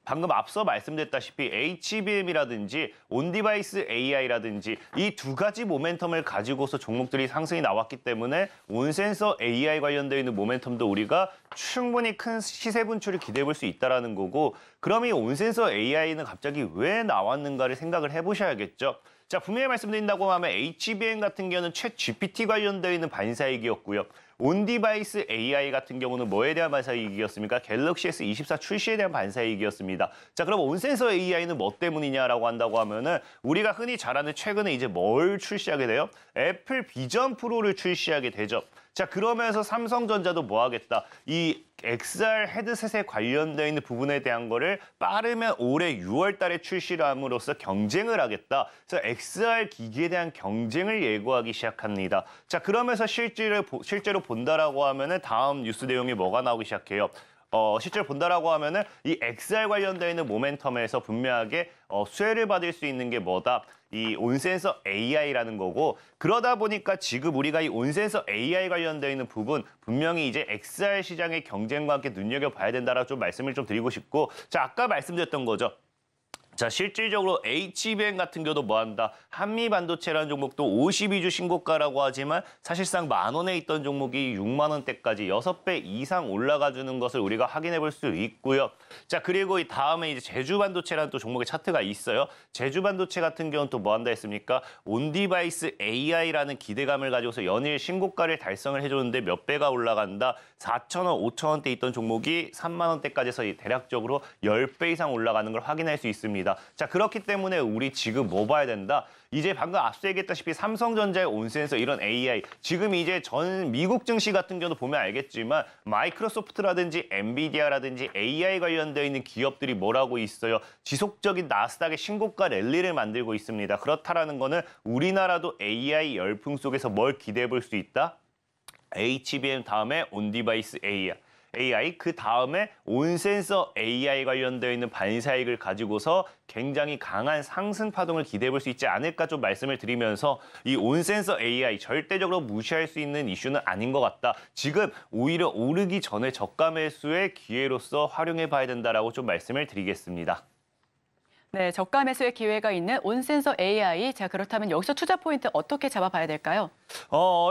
방금 앞서 말씀드렸다시피 HBM이라든지 온디바이스 AI라든지 이 두 가지 모멘텀을 가지고서 종목들이 상승이 나왔기 때문에 온센서 AI 관련되어 있는 모멘텀도 우리가 충분히 큰 시세 분출을 기대해 볼 수 있다는 거고, 그럼 이 온센서 AI는 갑자기 왜 나왔는가를 생각을 해보셔야겠죠. 자, 분명히 말씀드린다고 하면 HBM 같은 경우는 챗 GPT 관련되어 있는 반사이익이었고요. 온디바이스 AI 같은 경우는 뭐에 대한 반사이익이었습니까? 갤럭시 S24 출시에 대한 반사이익이었습니다. 자, 그럼 온센서 AI는 뭐 때문이냐라고 한다고 하면은 우리가 흔히 잘 아는 최근에 이제 뭘 출시하게 돼요? 애플 비전 프로를 출시하게 되죠. 자, 그러면서 삼성전자도 뭐 하겠다? 이 XR 헤드셋에 관련되어 있는 부분에 대한 거를 빠르면 올해 6월 달에 출시를 함으로써 경쟁을 하겠다. 그래서 XR 기기에 대한 경쟁을 예고하기 시작합니다. 자, 그러면서 실제로 본다라고 하면은 다음 뉴스 내용이 뭐가 나오기 시작해요? 실제로 본다라고 하면은 이 XR 관련되어 있는 모멘텀에서 분명하게 수혜를 받을 수 있는 게 뭐다? 이 온센서 AI라는 거고, 그러다 보니까 지금 우리가 이 온센서 AI 관련되어 있는 부분 분명히 이제 XR 시장의 경쟁과 함께 눈여겨봐야 된다라고 좀 말씀을 좀 드리고 싶고, 자, 아까 말씀드렸던 거죠. 자, 실질적으로 HBM 같은 경우도 뭐한다? 한미반도체라는 종목도 52주 신고가라고 하지만 사실상 10,000원에 있던 종목이 6만 원대까지 6배 이상 올라가 주는 것을 우리가 확인해 볼 수 있고요. 자, 그리고 이 다음에 이제 제주반도체라는 또 종목의 차트가 있어요. 제주반도체 같은 경우는 또 뭐한다 했습니까? 온디바이스 AI라는 기대감을 가지고서 연일 신고가를 달성을 해줬는데 몇 배가 올라간다? 4,000원, 5,000원대 있던 종목이 3만 원대까지 해서 대략적으로 10배 이상 올라가는 걸 확인할 수 있습니다. 자, 그렇기 때문에 우리 지금 뭐 봐야 된다? 이제 방금 앞서 얘기했다시피 삼성전자의 온센서 이런 AI, 지금 이제 전 미국 증시 같은 경우도 보면 알겠지만 마이크로소프트라든지 엔비디아라든지 AI 관련되어 있는 기업들이 뭐라고 있어요? 지속적인 나스닥의 신고가 랠리를 만들고 있습니다. 그렇다라는 거는 우리나라도 AI 열풍 속에서 뭘 기대해 볼 수 있다? HBM 다음에 온디바이스 AI, 그 다음에 온센서 AI 관련되어 있는 반사이익을 가지고서 굉장히 강한 상승 파동을 기대해 볼 수 있지 않을까 좀 말씀을 드리면서, 이 온센서 AI 절대적으로 무시할 수 있는 이슈는 아닌 것 같다. 지금 오히려 오르기 전에 저가 매수의 기회로서 활용해 봐야 된다라고 좀 말씀을 드리겠습니다. 네, 저가 매수의 기회가 있는 온센서 AI. 자, 그렇다면 여기서 투자 포인트 어떻게 잡아봐야 될까요?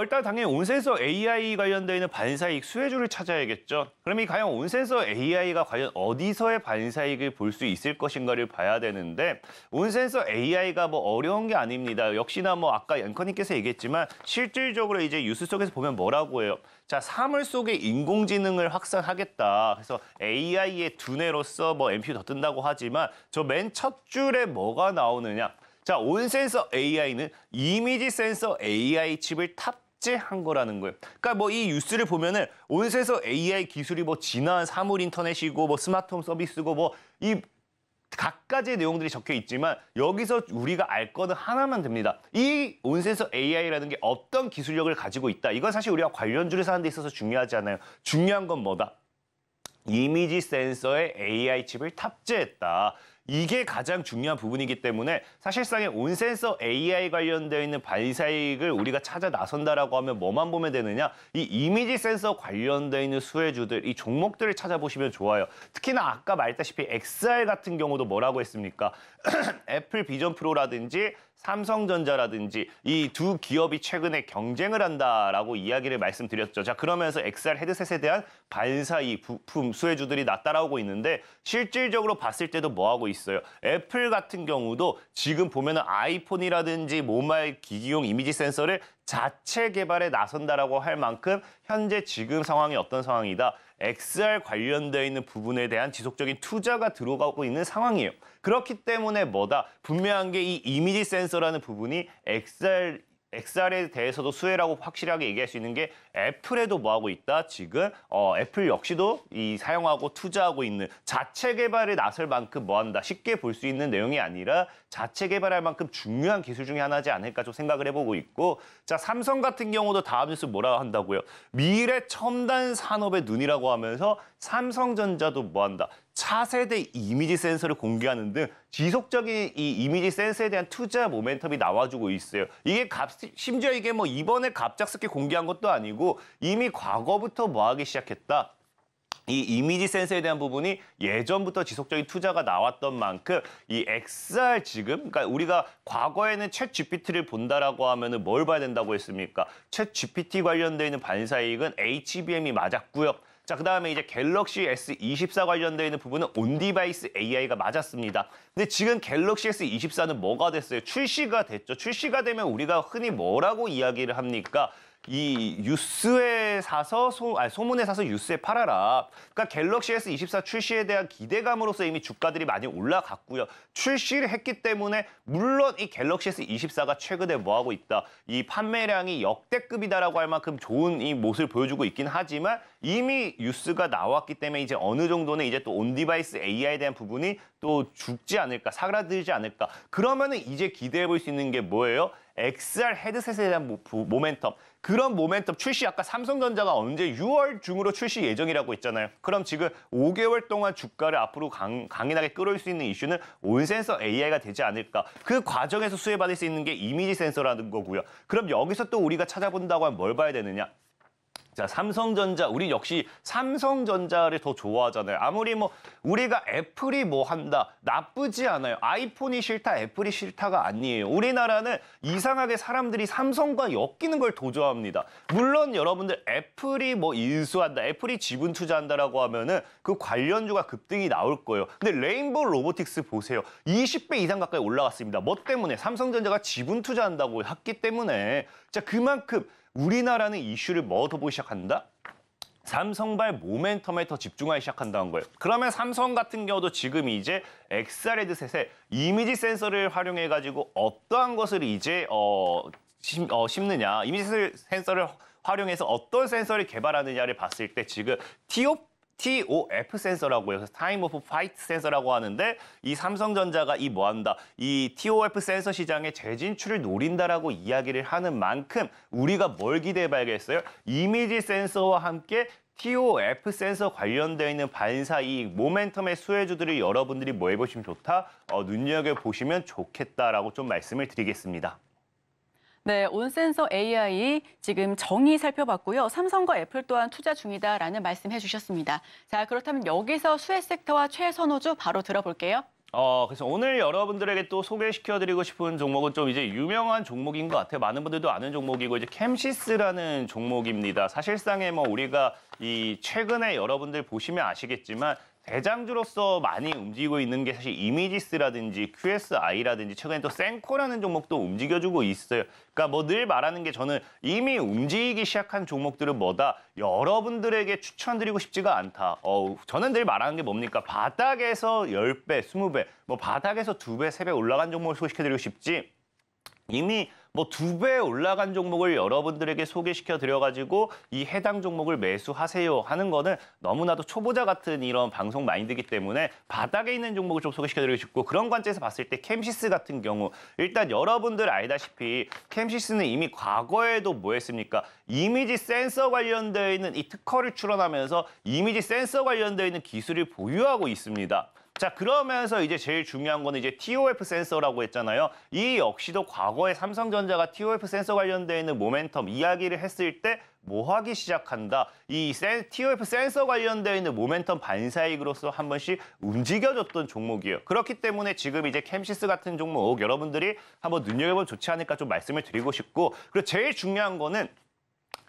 일단 당연히 온센서 AI 관련되어 있는 반사이익 수혜주를 찾아야겠죠. 그럼 이 과연 온센서 AI가 과연 어디서의 반사이익을 볼 수 있을 것인가를 봐야 되는데, 온센서 AI가 뭐 어려운 게 아닙니다. 역시나 뭐 아까 앵커님께서 얘기했지만 실질적으로 이제 뉴스 속에서 보면 뭐라고 해요? 자, 사물 속에 인공지능을 확산하겠다. 그래서 AI의 두뇌로서 뭐 NPU 더 뜬다고 하지만 저 맨 첫 줄에 뭐가 나오느냐? 자, 온센서 AI는 이미지 센서 AI 칩을 탑재한 거라는 거예요. 그러니까 뭐 이 뉴스를 보면은 온센서 AI 기술이 뭐 진화한 사물 인터넷이고 뭐 스마트홈 서비스고 뭐 이 각가지의 내용들이 적혀 있지만 여기서 우리가 알 거는 하나만 됩니다. 이 온센서 AI라는 게 어떤 기술력을 가지고 있다. 이건 사실 우리가 관련주를 사는 데 있어서 중요하지 않아요. 중요한 건 뭐다? 이미지 센서에 AI 칩을 탑재했다. 이게 가장 중요한 부분이기 때문에 사실상의 온센서 AI 관련되어 있는 반사이익을 우리가 찾아 나선다라고 하면 뭐만 보면 되느냐? 이 이미지 센서 관련되어 있는 수혜주들, 이 종목들을 찾아보시면 좋아요. 특히나 아까 말했다시피 XR 같은 경우도 뭐라고 했습니까? 애플 비전 프로라든지 삼성전자라든지 이 두 기업이 최근에 경쟁을 한다라고 이야기를 말씀드렸죠. 자, 그러면서 XR 헤드셋에 대한 반사이익 부품 수혜주들이 따라오고 있는데, 실질적으로 봤을 때도 뭐하고 있어요? 애플 같은 경우도 지금 보면은 아이폰이라든지 모바일 기기용 이미지 센서를 자체 개발에 나선다라고 할 만큼 현재 지금 상황이 어떤 상황이다? XR 관련되어 있는 부분에 대한 지속적인 투자가 들어가고 있는 상황이에요. 그렇기 때문에 뭐다? 분명한 게 이 이미지 센서라는 부분이 XR에 대해서도 수혜라고 확실하게 얘기할 수 있는 게 애플에도 뭐하고 있다? 지금 애플 역시도 이 사용하고 투자하고 있는, 자체 개발에 나설 만큼 뭐한다? 쉽게 볼 수 있는 내용이 아니라 자체 개발할 만큼 중요한 기술 중에 하나지 않을까 좀 생각을 해보고 있고, 자, 삼성 같은 경우도 다음 뉴스 뭐라 한다고요? 미래 첨단 산업의 눈이라고 하면서 삼성전자도 뭐한다? 차세대 이미지 센서를 공개하는 등 지속적인 이 이미지 센서에 대한 투자 모멘텀이 나와주고 있어요. 이게 심지어 이게 뭐 이번에 갑작스럽게 공개한 것도 아니고 이미 과거부터 뭐 하기 시작했다? 이 이미지 센서에 대한 부분이 예전부터 지속적인 투자가 나왔던 만큼 이 XR 지금, 그러니까 우리가 과거에는 챗 GPT를 본다라고 하면은 뭘 봐야 된다고 했습니까? 챗 GPT 관련돼 있는 반사이익은 HBM이 맞았고요. 자, 그다음에 이제 갤럭시 S24 관련돼 있는 부분은 온디바이스 AI가 맞았습니다. 근데 지금 갤럭시 S24는 뭐가 됐어요? 출시가 됐죠. 출시가 되면 우리가 흔히 뭐라고 이야기를 합니까? 이 뉴스에 사서 소문에 사서 뉴스에 팔아라. 그러니까 갤럭시 S24 출시에 대한 기대감으로서 이미 주가들이 많이 올라갔고요. 출시를 했기 때문에 물론 이 갤럭시 S24가 최근에 뭐하고 있다. 이 판매량이 역대급이다라고 할 만큼 좋은 이 모습을 보여주고 있긴 하지만 이미 뉴스가 나왔기 때문에 이제 어느 정도는 이제 또 온디바이스 AI에 대한 부분이 또 죽지 않을까, 사그라들지 않을까. 그러면은 이제 기대해 볼 수 있는 게 뭐예요? XR 헤드셋에 대한 모멘텀. 그런 모멘텀 출시 아까 삼성전자가 언제 6월 중으로 출시 예정이라고 했잖아요. 그럼 지금 5개월 동안 주가를 앞으로 강인하게 끌어올 수 있는 이슈는 온센서 AI가 되지 않을까. 그 과정에서 수혜받을 수 있는 게 이미지 센서라는 거고요. 그럼 여기서 또 우리가 찾아본다고 하면 뭘 봐야 되느냐? 자, 삼성전자, 우리 역시 삼성전자를 더 좋아하잖아요. 아무리 뭐 우리가 애플이 뭐 한다, 나쁘지 않아요. 아이폰이 싫다, 애플이 싫다가 아니에요. 우리나라는 이상하게 사람들이 삼성과 엮이는 걸 더 좋아합니다. 물론 여러분들 애플이 뭐 인수한다, 애플이 지분 투자한다라고 하면은 그 관련주가 급등이 나올 거예요. 근데 레인보우 로보틱스 보세요. 20배 이상 가까이 올라갔습니다. 뭐 때문에? 삼성전자가 지분 투자한다고 했기 때문에. 자, 그만큼 우리나라는 이슈를 뭐 더 보기 시작한다? 삼성발 모멘텀에 더 집중하기 시작한다는 거예요. 그러면 삼성 같은 경우도 지금 이제 XR 헤드셋에 이미지 센서를 활용해가지고 어떠한 것을 이제 심느냐, 이미지 센서를 활용해서 어떤 센서를 개발하느냐를 봤을 때 지금 TOF 센서라고 해서 타임 오브 파이트 센서라고 하는데 이 삼성전자가 이 뭐한다. 이 TOF 센서 시장의 재진출을 노린다라고 이야기를 하는 만큼 우리가 뭘 기대해 봐야겠어요? 이미지 센서와 함께 TOF 센서 관련되어 있는 반사 이익, 모멘텀의 수혜주들을 여러분들이 뭐 해보시면 좋다? 눈여겨보시면 좋겠다라고 좀 말씀을 드리겠습니다. 네, 온센서 AI 지금 정의 살펴봤고요. 삼성과 애플 또한 투자 중이다라는 말씀해 주셨습니다. 자, 그렇다면 여기서 수혜 섹터와 최선호주 바로 들어볼게요. 그래서 오늘 여러분들에게 또 소개시켜드리고 싶은 종목은 좀 이제 유명한 종목인 것 같아요. 많은 분들도 아는 종목이고 이제 캠시스라는 종목입니다. 사실상에 뭐 우리가 이 최근에 여러분들 보시면 아시겠지만 대장주로서 많이 움직이고 있는 게 사실 이미지스라든지 QSI라든지 최근에 또 센코라는 종목도 움직여주고 있어요. 그러니까 뭐 늘 말하는 게 저는 이미 움직이기 시작한 종목들은 뭐다? 여러분들에게 추천드리고 싶지가 않다. 저는 늘 말하는 게 뭡니까? 바닥에서 10배, 20배, 뭐 바닥에서 2배, 3배 올라간 종목을 소개시켜드리고 싶지. 이미 뭐 2배 올라간 종목을 여러분들에게 소개시켜 드려가지고 이 해당 종목을 매수하세요 하는 거는 너무나도 초보자 같은 이런 방송 마인드이기 때문에 바닥에 있는 종목을 좀 소개시켜 드리고 싶고 그런 관점에서 봤을 때 캠시스 같은 경우 일단 여러분들 알다시피 캠시스는 이미 과거에도 뭐 했습니까? 이미지 센서 관련되어 있는 이 특허를 출원하면서 이미지 센서 관련되어 있는 기술을 보유하고 있습니다. 자, 그러면서 이제 제일 중요한 거는 이제 TOF 센서라고 했잖아요. 이 역시도 과거에 삼성전자가 TOF 센서 관련되어 있는 모멘텀 이야기를 했을 때 뭐 하기 시작한다. 이 TOF 센서 관련되어 있는 모멘텀 반사이익으로서 한 번씩 움직여줬던 종목이에요. 그렇기 때문에 지금 이제 캠시스 같은 종목 여러분들이 한번 눈여겨보면 좋지 않을까 좀 말씀을 드리고 싶고 그리고 제일 중요한 거는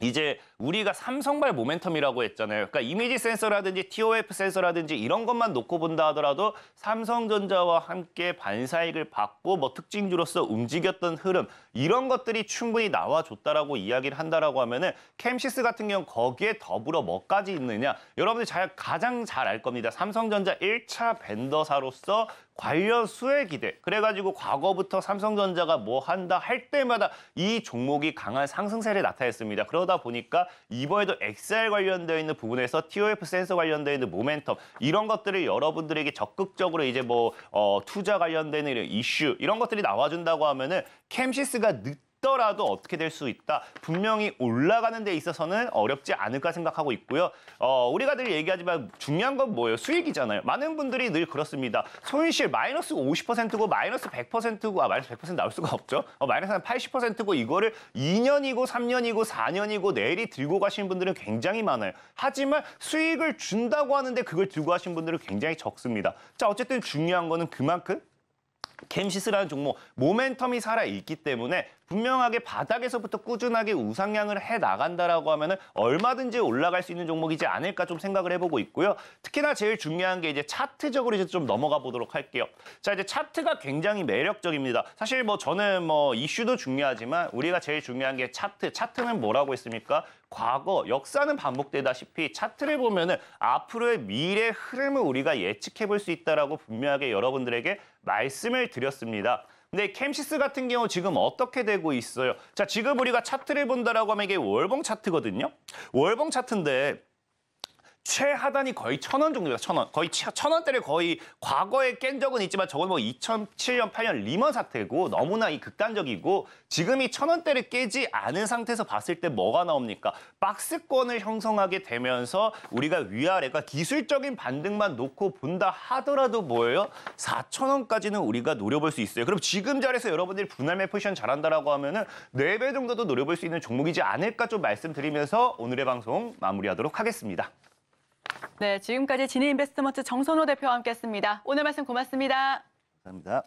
이제 우리가 삼성발 모멘텀이라고 했잖아요. 그러니까 이미지 센서라든지 TOF 센서라든지 이런 것만 놓고 본다 하더라도 삼성전자와 함께 반사이익을 받고 뭐 특징주로서 움직였던 흐름 이런 것들이 충분히 나와줬다라고 이야기를 한다라고 하면은 캠시스 같은 경우 거기에 더불어 뭐까지 있느냐 여러분들 가장 잘 알 겁니다. 삼성전자 1차 벤더사로서 관련 수혜 기대. 그래가지고 과거부터 삼성전자가 뭐 한다 할 때마다 이 종목이 강한 상승세를 나타냈습니다. 그러다 보니까 이번에도 XR 관련되어 있는 부분에서 TOF 센서 관련되어 있는 모멘텀 이런 것들을 여러분들에게 적극적으로 이제 뭐 투자 관련되는 이런 이슈 이런 것들이 나와준다고 하면은 캠시스가 있더라도 어떻게 될 수 있다. 분명히 올라가는 데 있어서는 어렵지 않을까 생각하고 있고요. 우리가 늘 얘기하지만 중요한 건 뭐예요? 수익이잖아요. 많은 분들이 늘 그렇습니다. 손실 마이너스 50%고 마이너스 100%고 마이너스 100% 나올 수가 없죠. 마이너스 한 80%고 이거를 2년이고 3년이고 4년이고 내일이 들고 가시는 분들은 굉장히 많아요. 하지만 수익을 준다고 하는데 그걸 들고 가신 분들은 굉장히 적습니다. 자, 어쨌든 중요한 거는 그만큼 캠시스라는 종목 모멘텀이 살아있기 때문에 분명하게 바닥에서부터 꾸준하게 우상향을 해나간다라고 하면은 얼마든지 올라갈 수 있는 종목이지 않을까 좀 생각을 해보고 있고요. 특히나 제일 중요한 게 이제 차트적으로 이제 좀 넘어가 보도록 할게요. 자, 이제 차트가 굉장히 매력적입니다. 사실 저는 이슈도 중요하지만 우리가 제일 중요한 게 차트는 뭐라고 했습니까? 과거, 역사는 반복되다시피 차트를 보면은 앞으로의 미래 흐름을 우리가 예측해 볼 수 있다라고 분명하게 여러분들에게 말씀을 드렸습니다. 근데 캠시스 같은 경우 지금 어떻게 되고 있어요? 자, 지금 우리가 차트를 본다라고 하면 이게 월봉 차트거든요. 월봉 차트인데 최하단이 거의 1,000원 정도입니다. 1,000원. 거의 1,000원대를 거의 과거에 깬 적은 있지만 저건 2007년, 8년 리먼 사태고 너무나 극단적이고 지금 이 1,000원대를 깨지 않은 상태에서 봤을 때 뭐가 나옵니까? 박스권을 형성하게 되면서 우리가 위아래가 기술적인 반등만 놓고 본다 하더라도 뭐예요? 4,000원까지는 우리가 노려볼 수 있어요. 그럼 지금 자리에서 여러분들이 분할매 포지션 잘한다라고 하면은 4배 정도도 노려볼 수 있는 종목이지 않을까 좀 말씀드리면서 오늘의 방송 마무리하도록 하겠습니다. 네, 지금까지 진해인베스트먼트 정선호 대표와 함께했습니다. 오늘 말씀 고맙습니다. 감사합니다.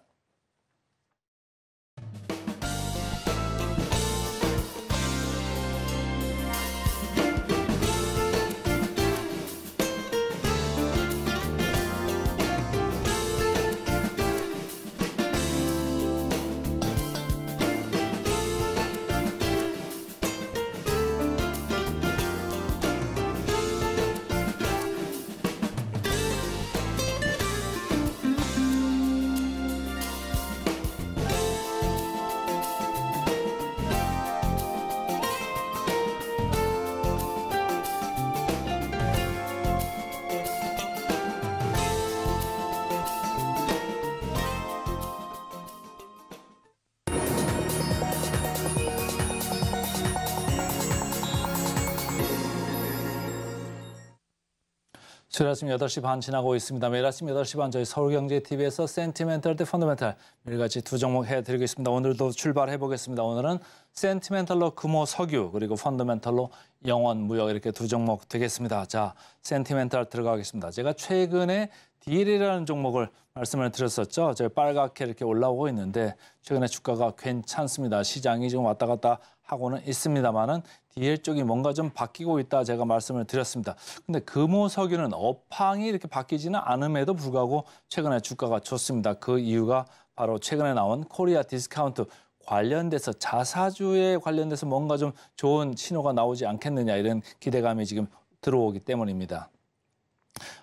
수요일 아침 8시 반 지나고 있습니다. 매일 아침 8시 반 저희 서울경제TV에서 센티멘털 대 펀더멘털 매일같이 두 종목 해드리고 있습니다. 오늘도 출발해보겠습니다. 오늘은 센티멘털로 금호 석유 그리고 펀더멘털로 영원 무역 이렇게 두 종목 되겠습니다. 자, 센티멘털 들어가겠습니다. 제가 최근에 DL이라는 종목을 말씀을 드렸었죠. 저희 빨갛게 이렇게 올라오고 있는데 최근에 주가가 괜찮습니다. 시장이 좀 왔다 갔다 하고는 있습니다만은 DL 쪽이 뭔가 좀 바뀌고 있다 제가 말씀을 드렸습니다. 근데 금호석유는 업황이 이렇게 바뀌지는 않음에도 불구하고 최근에 주가가 좋습니다. 그 이유가 바로 최근에 나온 코리아 디스카운트 관련돼서 자사주에 관련돼서 뭔가 좀 좋은 신호가 나오지 않겠느냐 이런 기대감이 지금 들어오기 때문입니다.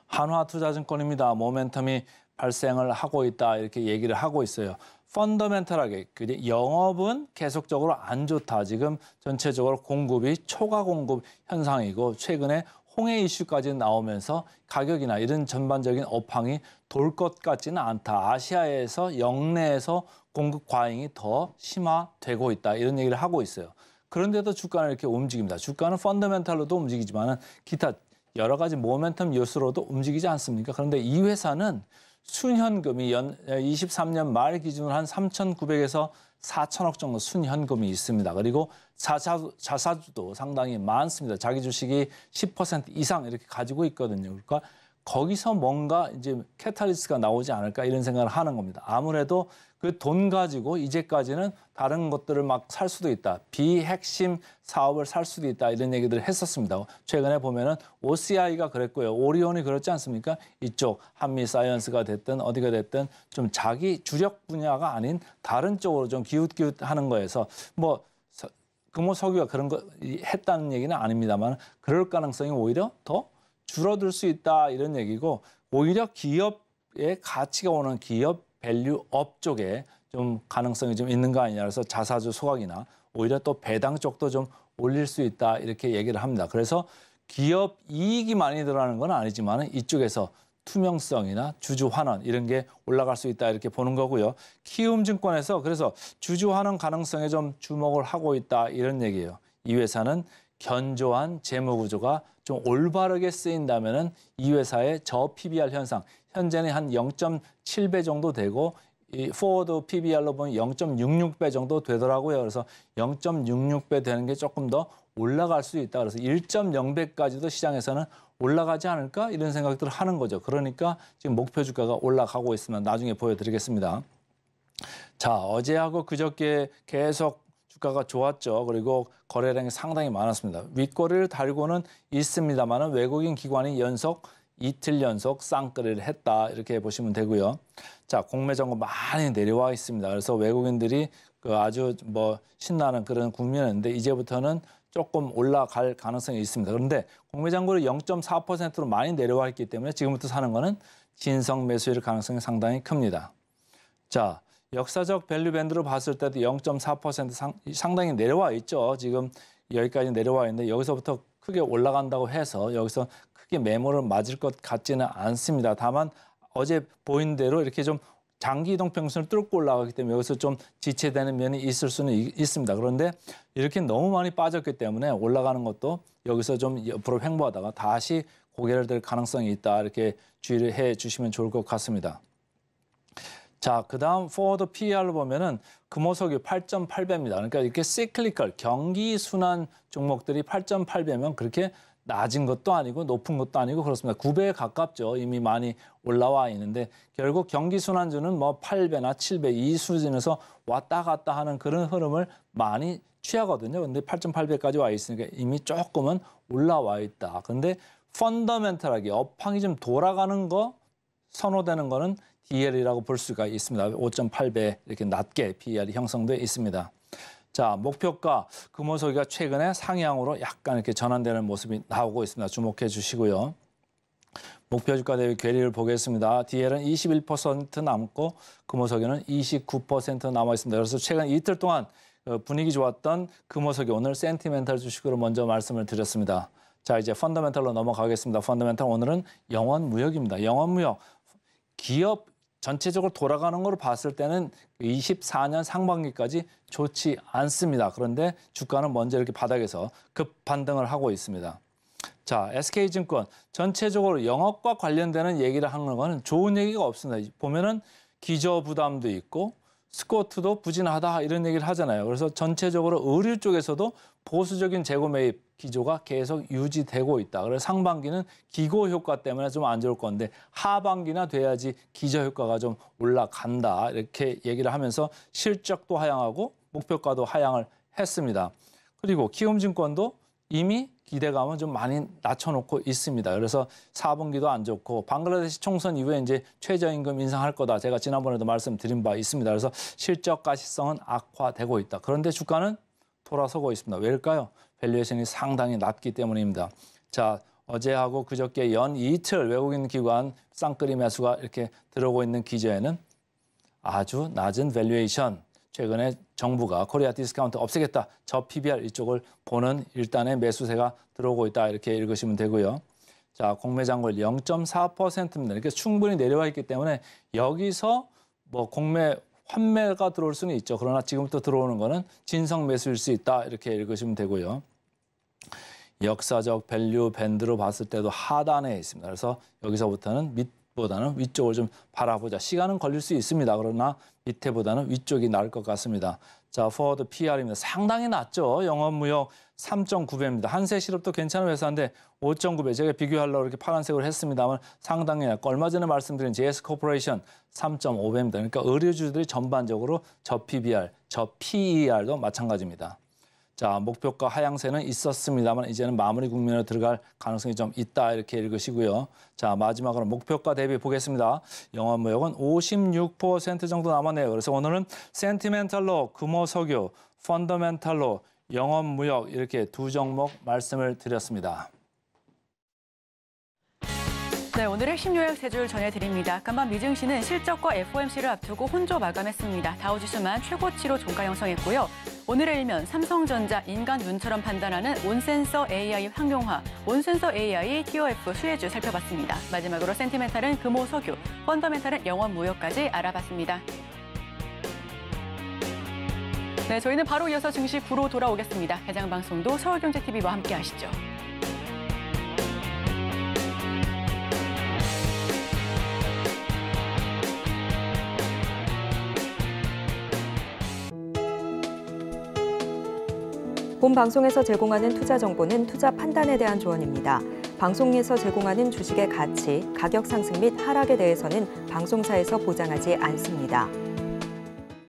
한화투자증권입니다. 모멘텀이 발생을 하고 있다 이렇게 얘기를 하고 있어요. 펀더멘털하게 영업은 계속적으로 안 좋다. 지금 전체적으로 공급이 초과 공급 현상이고 최근에 홍해 이슈까지 나오면서 가격이나 이런 전반적인 업황이 돌 것 같지는 않다. 아시아에서 영내에서 공급 과잉이 더 심화되고 있다. 이런 얘기를 하고 있어요. 그런데도 주가는 이렇게 움직입니다. 주가는 펀더멘털로도 움직이지만 기타 여러 가지 모멘텀 요소로도 움직이지 않습니까? 그런데 이 회사는 순현금이 23년 말 기준으로 한 3,900에서 4,000억 정도 순현금이 있습니다. 그리고 자사주도 상당히 많습니다. 자기 주식이 10% 이상 이렇게 가지고 있거든요. 그러니까 거기서 뭔가 이제 캐탈리스트가 나오지 않을까 이런 생각을 하는 겁니다. 아무래도 그 돈 가지고 이제까지는 다른 것들을 막 살 수도 있다. 비핵심 사업을 살 수도 있다. 이런 얘기들을 했었습니다. 최근에 보면은 OCI가 그랬고요. 오리온이 그렇지 않습니까? 이쪽 한미사이언스가 됐든 어디가 됐든 좀 자기 주력 분야가 아닌 다른 쪽으로 좀 기웃기웃하는 거에서 뭐 금호석유가 그런 거 했다는 얘기는 아닙니다만 그럴 가능성이 오히려 더 줄어들 수 있다 이런 얘기고 오히려 기업의 가치가 오는 기업 밸류업 쪽에 좀 가능성이 좀 있는 거 아니냐 그래서 자사주 소각이나 오히려 또 배당 쪽도 좀 올릴 수 있다 이렇게 얘기를 합니다. 그래서 기업 이익이 많이 들어가는 건 아니지만 이쪽에서 투명성이나 주주 환원 이런 게 올라갈 수 있다 이렇게 보는 거고요. 키움증권에서 그래서 주주 환원 가능성에 좀 주목을 하고 있다 이런 얘기예요. 이 회사는 견조한 재무 구조가 좀 올바르게 쓰인다면은 이 회사의 저 PBR 현상 현재는 한 0.7배 정도 되고 이 포워드 PBR로 보면 0.66배 정도 되더라고요. 그래서 0.66배 되는 게 조금 더 올라갈 수 있다. 그래서 1.0배까지도 시장에서는 올라가지 않을까 이런 생각들을 하는 거죠. 그러니까 지금 목표 주가가 올라가고 있으면 나중에 보여드리겠습니다. 자, 어제하고 그저께 계속 주가가 좋았죠. 그리고 거래량이 상당히 많았습니다. 윗꼬리를 달고는 있습니다만 외국인 기관이 이틀 연속 쌍끌이를 했다 이렇게 보시면 되고요. 자, 공매정고 많이 내려와 있습니다. 그래서 외국인들이 아주 신나는 그런 국면인데 이제부터는 조금 올라갈 가능성이 있습니다. 그런데 공매장고를 0.4%로 많이 내려와 있기 때문에 지금부터 사는 거는 진성 매수일 가능성이 상당히 큽니다. 자, 역사적 밸류 밴드로 봤을 때도 0.4% 상당히 내려와 있죠. 지금 여기까지 내려와 있는데 여기서부터 크게 올라간다고 해서 여기서 크게 매물을 맞을 것 같지는 않습니다. 다만 어제 보인 대로 이렇게 좀 장기 이동 평선을 뚫고 올라가기 때문에 여기서 좀 지체되는 면이 있을 수는 있습니다. 그런데 이렇게 너무 많이 빠졌기 때문에 올라가는 것도 여기서 좀 옆으로 횡보하다가 다시 고개를 들 가능성이 있다. 이렇게 주의를 해 주시면 좋을 것 같습니다. 자, 그다음 포워드 PER로 보면은 금호석유 8.8배입니다. 그러니까 이렇게 시클리컬 경기 순환 종목들이 8.8배면 그렇게 낮은 것도 아니고 높은 것도 아니고 그렇습니다. 9배에 가깝죠. 이미 많이 올라와 있는데 결국 경기순환주는 8배나 7배 이 수준에서 왔다 갔다 하는 그런 흐름을 많이 취하거든요. 근데 8.8배까지 와 있으니까 이미 조금은 올라와 있다. 그런데 펀더멘탈하게 업황이 좀 돌아가는 거 선호되는 거는 DL이라고 볼 수가 있습니다. 5.8배 이렇게 낮게 PER이 형성돼 있습니다. 자, 목표가 금호석유가 최근에 상향으로 약간 이렇게 전환되는 모습이 나오고 있습니다. 주목해 주시고요. 목표 주가 대비 괴리를 보겠습니다. DL은 21% 남고 금호석유는 29% 남아 있습니다. 그래서 최근 이틀 동안 분위기 좋았던 금호석유 오늘 센티멘탈 주식으로 먼저 말씀을 드렸습니다. 자, 이제 펀더멘탈로 넘어가겠습니다. 펀더멘탈 오늘은 영원무역입니다. 영원무역 기업 전체적으로 돌아가는 걸로 봤을 때는 24년 상반기까지 좋지 않습니다. 그런데 주가는 먼저 이렇게 바닥에서 급 반등을 하고 있습니다. 자, SK증권 전체적으로 영업과 관련되는 얘기를 하는 건 좋은 얘기가 없습니다. 보면은 기저 부담도 있고 스쿼트도 부진하다 이런 얘기를 하잖아요. 그래서 전체적으로 의류 쪽에서도 보수적인 재고 매입 기조가 계속 유지되고 있다. 그래서 상반기는 기고 효과 때문에 좀 안 좋을 건데 하반기나 돼야지 기저 효과가 좀 올라간다. 이렇게 얘기를 하면서 실적도 하향하고 목표가도 하향을 했습니다. 그리고 키움증권도 이미 기대감은 좀 많이 낮춰놓고 있습니다. 그래서 4분기도 안 좋고 방글라데시 총선 이후에 이제 최저임금 인상할 거다. 제가 지난번에도 말씀드린 바 있습니다. 그래서 실적 가시성은 악화되고 있다. 그런데 주가는 돌아서고 있습니다. 왜일까요? 밸류에이션이 상당히 낮기 때문입니다. 자, 어제하고 그저께 연 이틀 외국인 기관 쌍끌이 매수가 이렇게 들어오고 있는 기저에는 아주 낮은 밸류에이션, 최근에 정부가 코리아 디스카운트 없애겠다. 저 PBR 이쪽을 보는 일단의 매수세가 들어오고 있다. 이렇게 읽으시면 되고요. 자, 공매장골 0.4%입니다. 이렇게 충분히 내려와 있기 때문에 여기서 공매 환매가 들어올 수는 있죠. 그러나 지금부터 들어오는 거는 진성 매수일 수 있다. 이렇게 읽으시면 되고요. 역사적 밸류 밴드로 봤을 때도 하단에 있습니다. 그래서 여기서부터는 밑보다는 위쪽을 좀 바라보자. 시간은 걸릴 수 있습니다. 그러나 밑에보다는 위쪽이 나을 것 같습니다. 자, 포워드 PR입니다. 상당히 낮죠. 영업무역 3.9배입니다. 한세실업도 괜찮은 회사인데 5.9배. 제가 비교하려고 이렇게 파란색으로 했습니다만 상당히 낮고 얼마 전에 말씀드린 JS코퍼레이션 3.5배입니다. 그러니까 의류주들이 전반적으로 저 PBR, 저 PER도 마찬가지입니다. 자, 목표가 하향세는 있었습니다만 이제는 마무리 국면으로 들어갈 가능성이 좀 있다 이렇게 읽으시고요. 자, 마지막으로 목표가 대비 보겠습니다. 영업무역은 56% 정도 남았네요. 그래서 오늘은 센티멘탈로 금호석유, 펀더멘탈로 영업무역 이렇게 두 종목 말씀을 드렸습니다. 네, 오늘 핵심 요약 세 줄 전해드립니다. 간밤 미증시는 실적과 FOMC를 앞두고 혼조 마감했습니다. 다우지수만 최고치로 종가 형성했고요. 오늘의 일면 삼성전자 인간 눈처럼 판단하는 온센서 AI 황용화, 온센서 AI TOF 수혜주 살펴봤습니다. 마지막으로 센티멘탈은 금호 석유, 펀더멘탈은 영원 무역까지 알아봤습니다. 네, 저희는 바로 이어서 증시 구로 돌아오겠습니다. 해당 방송도 서울경제TV와 함께 하시죠. 본 방송에서 제공하는 투자 정보는 투자 판단에 대한 조언입니다. 방송에서 제공하는 주식의 가치, 가격 상승 및 하락에 대해서는 방송사에서 보장하지 않습니다.